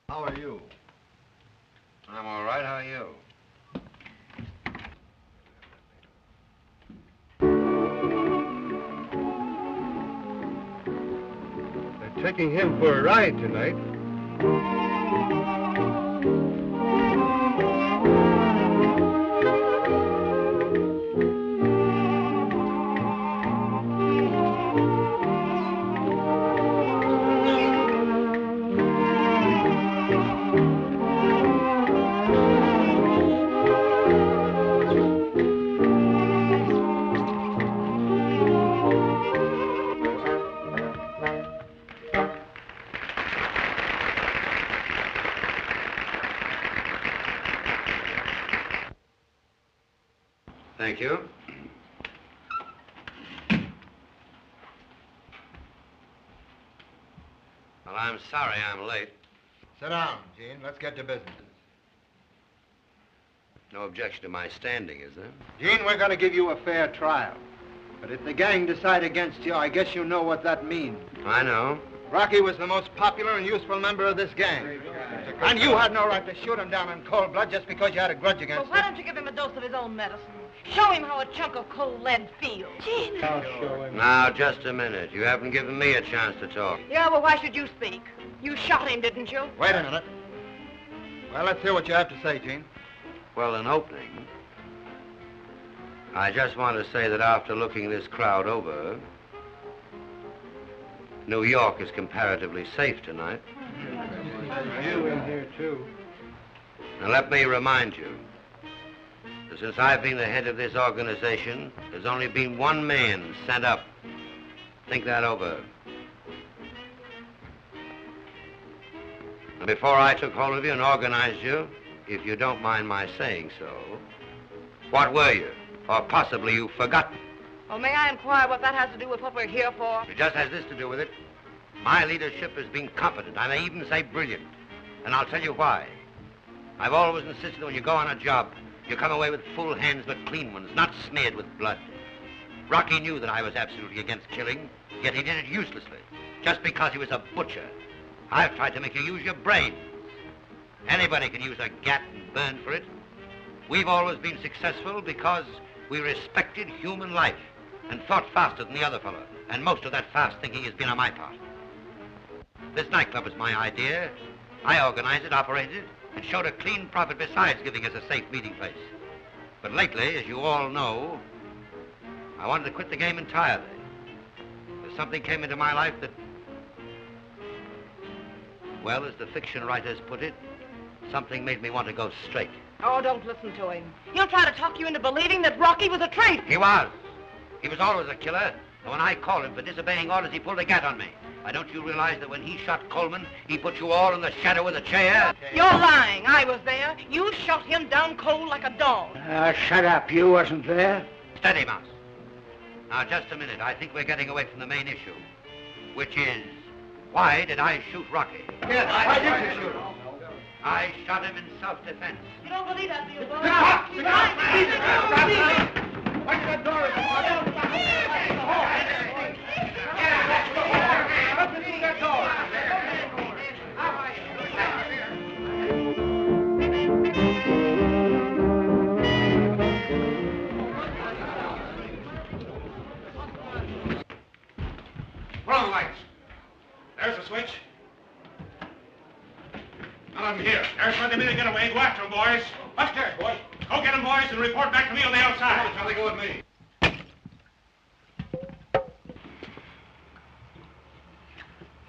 How are you? I'm all right. How are you? They're taking him for a ride tonight. Thank you. Well, I'm sorry I'm late. Sit down, Gene. Let's get to business. No objection to my standing, is there? Gene, we're going to give you a fair trial. But if the gang decide against you, I guess you know what that means. I know. Rocky was the most popular and useful member of this gang. And you had no right to shoot him down in cold blood just because you had a grudge against Well, why don't you give him a dose of his own medicine? Show him how a chunk of cold lead feels. Gene. I'll show him. Now, just a minute. You haven't given me a chance to talk. Yeah, well, why should you speak? You shot him, didn't you? Wait a minute. Well, let's hear what you have to say, Gene. Well, in opening, I just want to say that after looking this crowd over, New York is comparatively safe tonight. You in here, too. And let me remind you that since I've been the head of this organization, there's only been one man sent up. Think that over. And before I took hold of you and organized you, if you don't mind my saying so, what were you? Or possibly you've forgotten. Well, may I inquire what that has to do with what we're here for? It just has this to do with it. My leadership has been competent. I may even say brilliant. And I'll tell you why. I've always insisted that when you go on a job, you come away with full hands but clean ones, not smeared with blood. Rocky knew that I was absolutely against killing, yet he did it uselessly, just because he was a butcher. I've tried to make you use your brains. Anybody can use a gat and burn for it. We've always been successful because we respected human life and thought faster than the other fellow. And most of that fast thinking has been on my part. This nightclub was my idea. I organized it, operated it, and showed a clean profit besides giving us a safe meeting place. But lately, as you all know, I wanted to quit the game entirely. But something came into my life that, well, as the fiction writers put it, something made me want to go straight. Oh, don't listen to him. He'll try to talk you into believing that Rocky was a traitor. He was. He was always a killer. And when I called him for disobeying orders, he pulled a gat on me. Why, don't you realize that when he shot Coleman, he put you all in the shadow of the chair? You're lying. I was there. You shot him down cold like a dog. Shut up. You wasn't there. Steady, Mouse. Now, just a minute. I think we're getting away from the main issue, which is, why did I shoot Rocky? Yes, why did you shoot him? I shot him in self-defense. You don't believe that, do you, boy? Watch that door. Put on the lights. There's the switch. None of them here. There's plenty of men to get away. Go after them, boys. Upstairs, boys. Go get them, boys, and report back to me on the outside. How they go with me?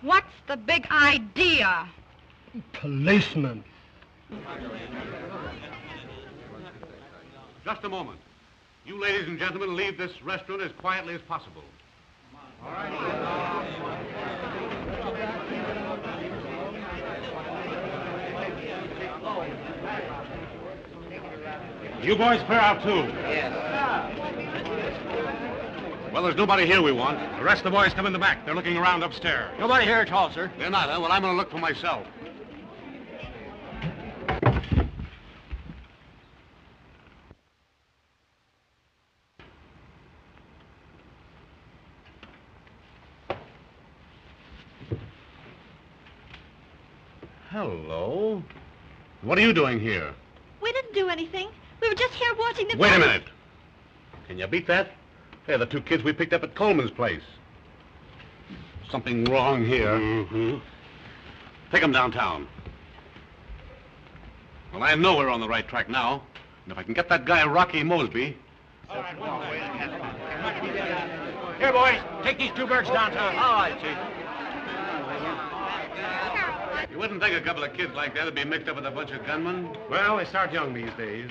What's the big idea? Policeman. Just a moment. You ladies and gentlemen leave this restaurant as quietly as possible. All right. You boys clear out, too. Yes. Well, there's nobody here we want. The rest of the boys come in the back. They're looking around upstairs. Nobody here at all, sir. They're not, huh? Well, I'm going to look for myself. Hello. What are you doing here? We didn't do anything. We were just here watching the... Wait a minute. Can you beat that? They're the two kids we picked up at Coleman's place. Something wrong here. Mm-hmm. Take them downtown. Well, I know we're on the right track now. And if I can get that guy Rocky Mosby... All right, here, boys, take these two birds downtown. All right, Chief. You wouldn't think a couple of kids like that would be mixed up with a bunch of gunmen? Well, they start young these days.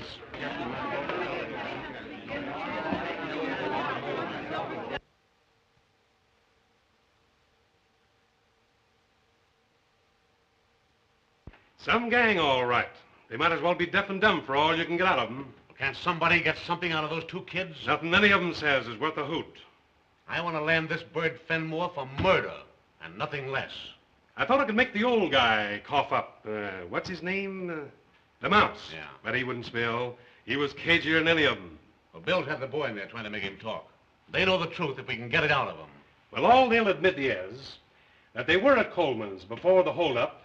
Some gang, all right. They might as well be deaf and dumb for all you can get out of them. Can't somebody get something out of those two kids? Nothing any of them says is worth a hoot. I want to land this bird Fenmore for murder, and nothing less. I thought I could make the old guy cough up. What's his name? The Mouse. Yeah. But he wouldn't spill. He was cagier than any of them. Well, Bill's had the boy in there trying to make him talk. They know the truth if we can get it out of them. Well, all they'll admit is that they were at Coleman's before the holdup,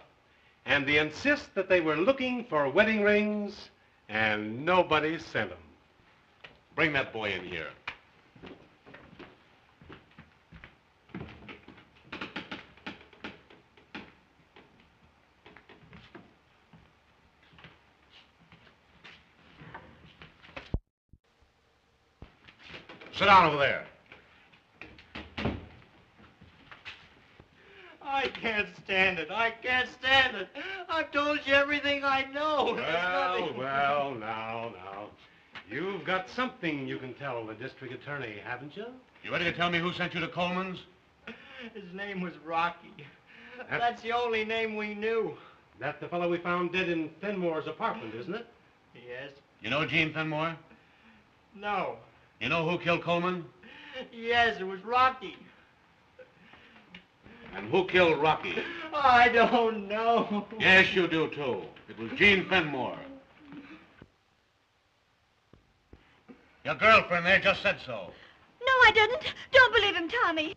and they insist that they were looking for wedding rings, and nobody sent them. Bring that boy in here. Sit down over there. I can't stand it. I can't stand it. I've told you everything I know. Well, now. You've got something you can tell the district attorney, haven't you? You ready to tell me who sent you to Coleman's? His name was Rocky. That's the only name we knew. That's the fellow we found dead in Fenmore's apartment, isn't it? Yes. You know Gene Fenmore? No. You know who killed Coleman? Yes, it was Rocky. And who killed Rocky? I don't know. Yes, you do, too. It was Gene Fenmore. Your girlfriend there just said so. No, I didn't. Don't believe him, Tommy.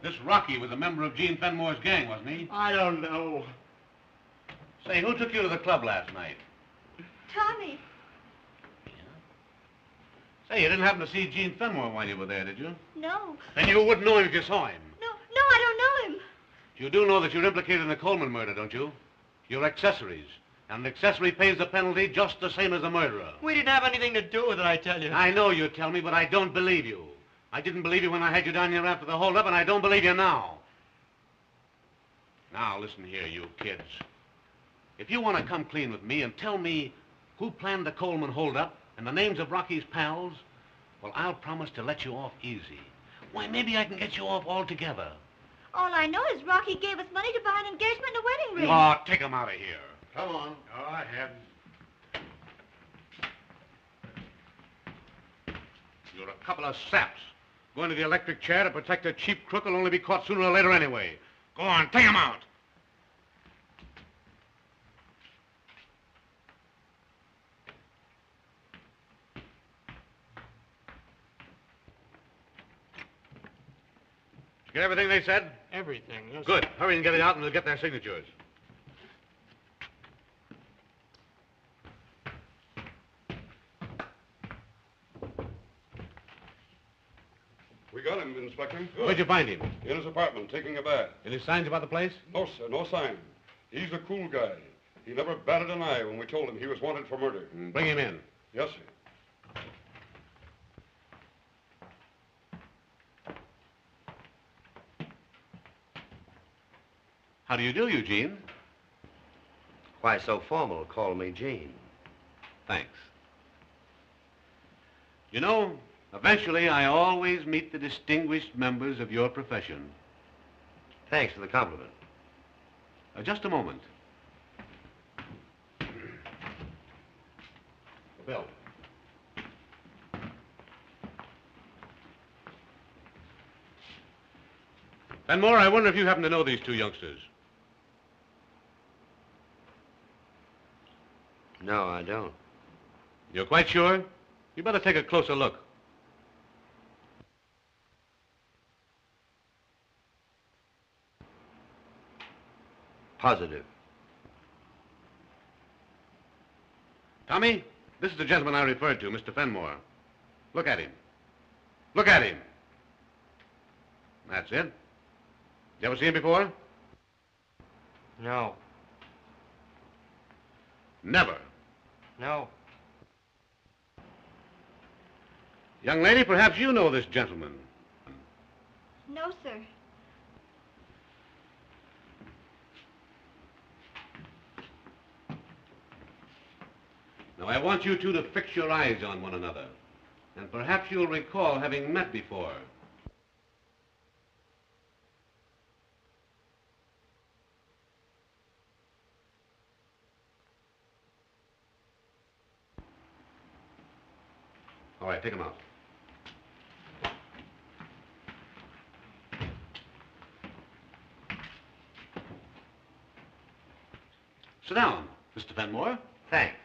This Rocky was a member of Gene Fenmore's gang, wasn't he? I don't know. Say, who took you to the club last night? Tommy. Say, you didn't happen to see Gene Fenmore while you were there, did you? No. Then you wouldn't know him if you saw him. No, I don't know him. You do know that you're implicated in the Coleman murder, don't you? You're accessories. And an accessory pays the penalty just the same as a murderer. We didn't have anything to do with it, I tell you. I know you tell me, but I don't believe you. I didn't believe you when I had you down here after the holdup, and I don't believe you now. Now, listen here, you kids. If you want to come clean with me and tell me who planned the Coleman holdup and the names of Rocky's pals, well, I'll promise to let you off easy. Why, maybe I can get you off altogether. All I know is Rocky gave us money to buy an engagement and a wedding ring. Oh, take him out of here. Come on. Go ahead. You're a couple of saps. Going to the electric chair to protect a cheap crook will only be caught sooner or later anyway. Go on, take him out. Get everything they said? Everything, yes. Good. Hurry and get it out, and we'll get their signatures. We got him, Inspector. Where'd you find him? In his apartment, taking a bath. Any signs about the place? No, sir, no sign. He's a cool guy. He never batted an eye when we told him he was wanted for murder. Bring him in. Yes, sir. How do you do, Eugene? Why so formal? Call me Gene. Thanks. You know, eventually I always meet the distinguished members of your profession. Thanks for the compliment. Just a moment. The bill. Fenmore, I wonder if you happen to know these two youngsters. No, I don't. You're quite sure? You better take a closer look. Positive. Tommy, this is the gentleman I referred to, Mr. Fenmore. Look at him. Look at him. That's it. You ever seen him before? No. Never. No. Young lady, perhaps you know this gentleman. No, sir. Now, I want you two to fix your eyes on one another. And perhaps you'll recall having met before. All right, take him out. Sit down, Mr. Fenmore. Thanks.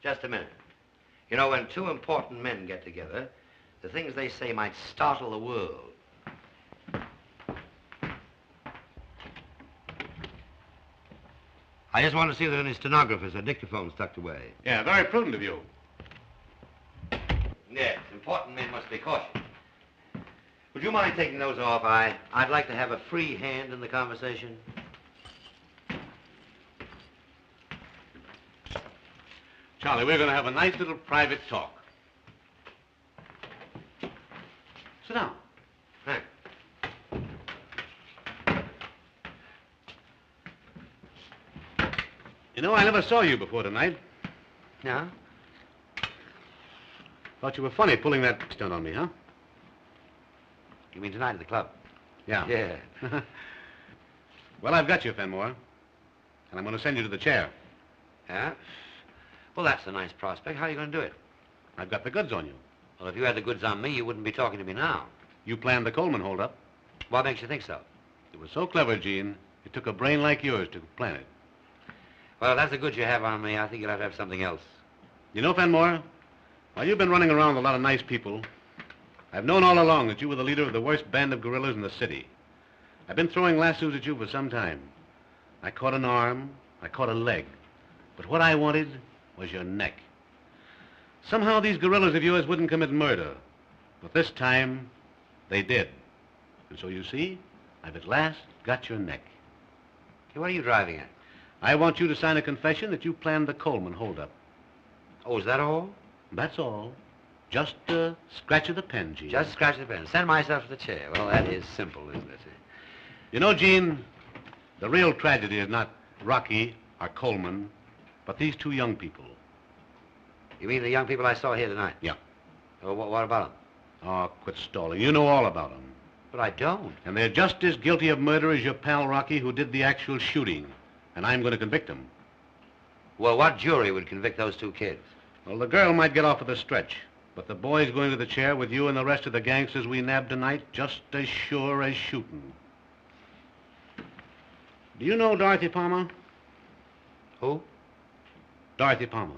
Just a minute. You know, when two important men get together, the things they say might startle the world. I just want to see that any stenographers or dictaphones tucked away. Yeah, very prudent of you. Yes, important men must be cautious. Would you mind taking those off? I'd like to have a free hand in the conversation. Charlie, we're going to have a nice little private talk. Sit down. Thanks. You know, I never saw you before tonight. Yeah? Thought you were funny pulling that stunt on me, huh? You mean tonight at the club? Yeah. Yeah. Well, I've got you, Fenmore. And I'm going to send you to the chair. Yeah? Well, that's a nice prospect. How are you going to do it? I've got the goods on you. Well, if you had the goods on me, you wouldn't be talking to me now. You planned the Coleman holdup. What makes you think so? It was so clever, Gene. It took a brain like yours to plan it. Well, if that's the goods you have on me, I think you'll have to have something else. You know, Fenmore, while you've been running around with a lot of nice people, I've known all along that you were the leader of the worst band of guerrillas in the city. I've been throwing lassos at you for some time. I caught an arm, I caught a leg. But what I wanted was your neck. Somehow these guerrillas of yours wouldn't commit murder. But this time, they did. And so you see, I've at last got your neck. Hey, what are you driving at? I want you to sign a confession that you planned the Coleman holdup. Oh, is that all? That's all. Just a scratch of the pen, Gene. Just scratch the pen. Send myself to the chair. Well, that is simple, isn't it? You know, Gene, the real tragedy is not Rocky or Coleman, but these two young people. You mean the young people I saw here tonight? Yeah. Oh, what about them? Oh, quit stalling. You know all about them. But I don't. And they're just as guilty of murder as your pal Rocky, who did the actual shooting. And I'm going to convict him. Well, what jury would convict those two kids? Well, the girl might get off with a stretch. But the boy's going to the chair with you and the rest of the gangsters we nabbed tonight, just as sure as shooting. Do you know Dorothy Palmer? Who? Dorothy Palmer.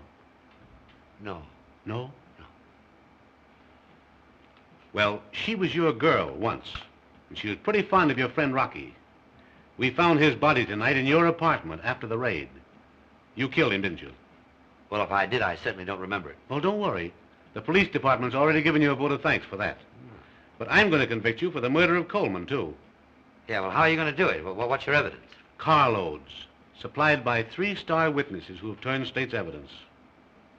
No. No? No. Well, she was your girl once, and she was pretty fond of your friend Rocky. We found his body tonight in your apartment after the raid. You killed him, didn't you? Well, if I did, I certainly don't remember it. Well, don't worry. The police department's already given you a vote of thanks for that. But I'm going to convict you for the murder of Coleman, too. Yeah, well, how are you going to do it? Well, what's your evidence? Carloads, supplied by 3-star witnesses who have turned state's evidence.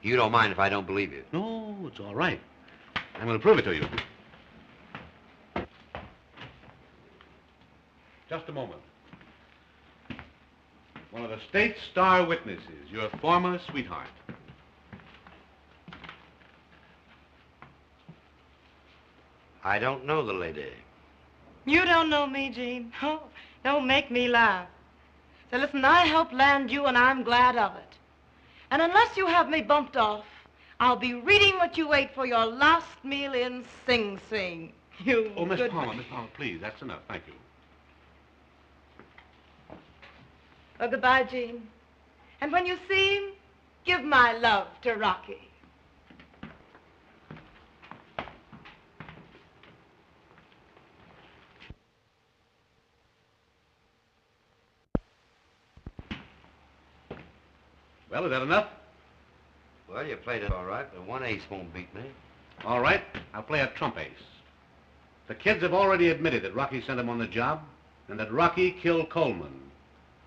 You don't mind if I don't believe you? No, it's all right. I'm going to prove it to you. Just a moment. One of the state's star witnesses, your former sweetheart. I don't know the lady. You don't know me, Gene. Oh, don't make me laugh. So listen, I helped land you, and I'm glad of it. And unless you have me bumped off, I'll be reading what you ate for your last meal in Sing Sing. You Oh, Miss good... Palmer, please, that's enough. Thank you. Oh, goodbye, Gene. And when you see him, give my love to Rocky. Well, is that enough? Well, you played it all right, but one ace won't beat me. All right, I'll play a trump ace. The kids have already admitted that Rocky sent them on the job and that Rocky killed Coleman.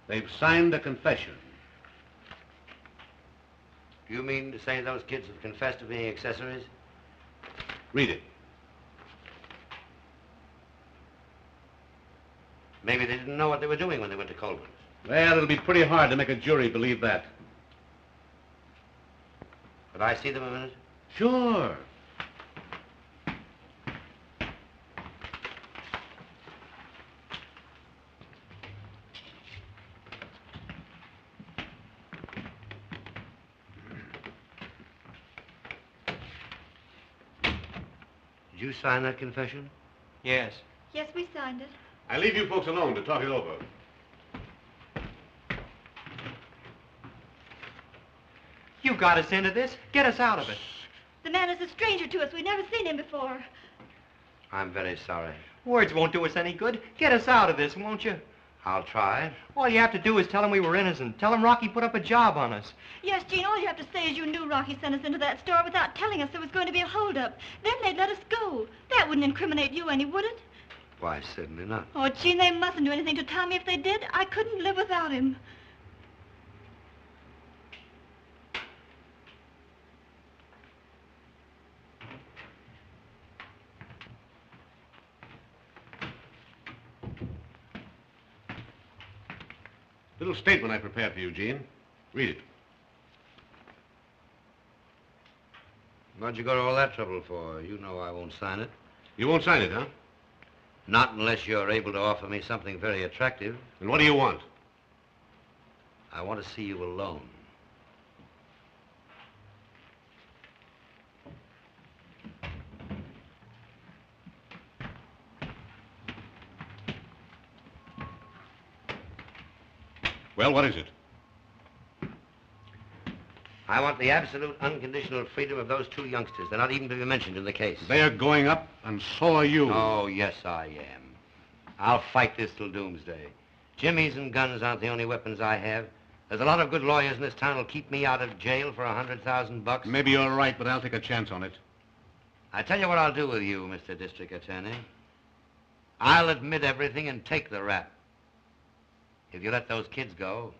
They've signed a confession. You mean to say those kids have confessed to being accessories? Read it. Maybe they didn't know what they were doing when they went to Coleman's. Well, it'll be pretty hard to make a jury believe that. Could I see them a minute? Sure. Did you sign that confession? Yes. Yes, we signed it. I leave you folks alone to talk it over. You got us into this. Get us out of it. The man is a stranger to us. We've never seen him before. I'm very sorry. Words won't do us any good. Get us out of this, won't you? I'll try. All you have to do is tell him we were innocent. Tell him Rocky put up a job on us. Yes, Gene, all you have to say is you knew Rocky sent us into that store without telling us there was going to be a holdup. Then they'd let us go. That wouldn't incriminate you any, would it? Why, certainly not. Oh, Gene, they mustn't do anything to Tommy. If they did, I couldn't live without him. Little statement I prepared for you, Gene. Read it. What'd you go to all that trouble for? You know I won't sign it. You won't sign it, huh? Not unless you're able to offer me something very attractive. And what do you want? I want to see you alone. Well, what is it? I want the absolute unconditional freedom of those two youngsters. They're not even to be mentioned in the case. They are going up, and so are you. Oh, yes, I am. I'll fight this till doomsday. Jimmies and guns aren't the only weapons I have. There's a lot of good lawyers in this town who'll keep me out of jail for $100,000. Maybe you're right, but I'll take a chance on it. I tell you what I'll do with you, Mr. District Attorney. I'll admit everything and take the rap. If you let those kids go.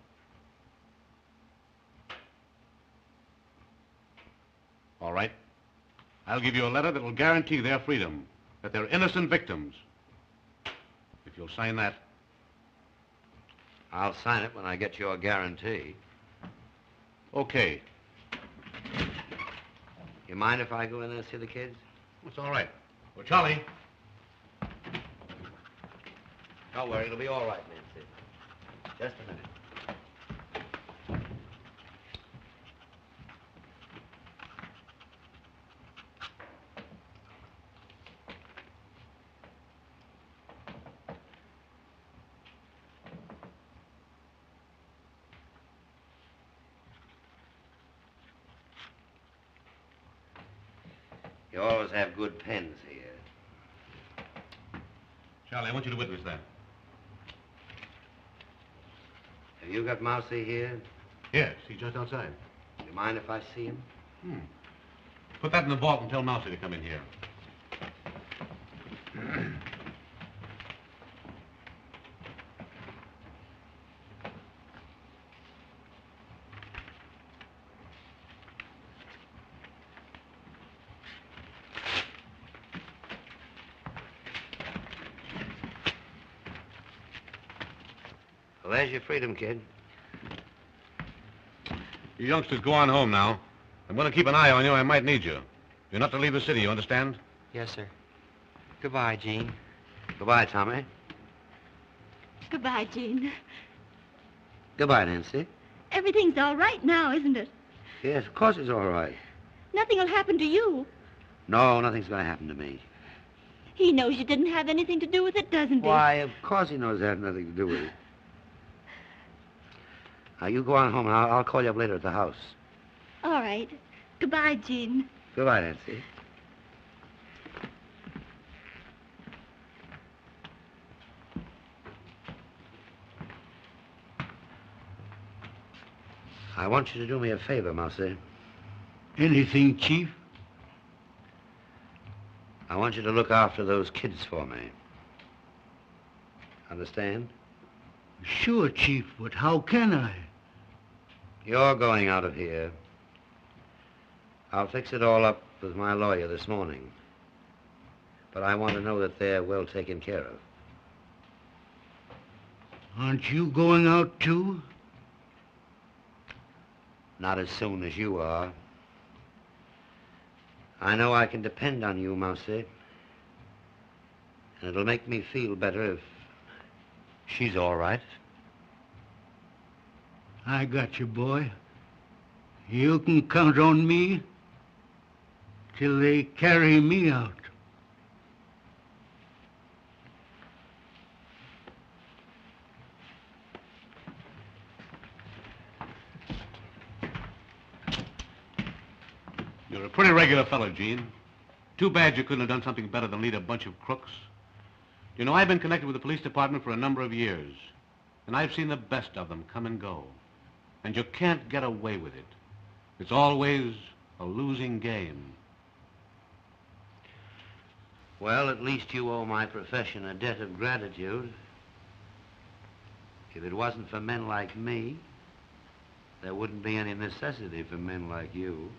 All right. I'll give you a letter that will guarantee their freedom, that they're innocent victims. If you'll sign that. I'll sign it when I get your guarantee. Okay. You mind if I go in there and see the kids? It's all right. Well, Charlie. Don't worry, it'll be all right, Nancy. Just a minute. You always have good pens here. Charlie, I want you to witness that. Have you got Mousy here? Yes, he's just outside. Do you mind if I see him? Put that in the vault and tell Mousy to come in here. Well, there's your freedom, kid. You youngsters go on home now. I'm going to keep an eye on you. I might need you. You're not to leave the city, you understand? Yes, sir. Goodbye, Jean. Goodbye, Tommy. Goodbye, Jean. Goodbye, Nancy. Everything's all right now, isn't it? Yes, of course it's all right. Nothing will happen to you. No, nothing's going to happen to me. He knows you didn't have anything to do with it, doesn't he? Why, of course he knows that had nothing to do with it. Now, you go on home, and I'll call you up later at the house. All right. Goodbye, Jean. Goodbye, Nancy. I want you to do me a favor, Mousy. Anything, Chief? I want you to look after those kids for me. Understand? Sure, Chief, but how can I? You're going out of here. I'll fix it all up with my lawyer this morning. But I want to know that they're well taken care of. Aren't you going out, too? Not as soon as you are. I know I can depend on you, Mousy. And it'll make me feel better if she's all right. I got you, boy. You can count on me till they carry me out. You're a pretty regular fellow, Gene. Too bad you couldn't have done something better than lead a bunch of crooks. You know, I've been connected with the police department for a number of years, and I've seen the best of them come and go. And you can't get away with it. It's always a losing game. Well, at least you owe my profession a debt of gratitude. If it wasn't for men like me, there wouldn't be any necessity for men like you.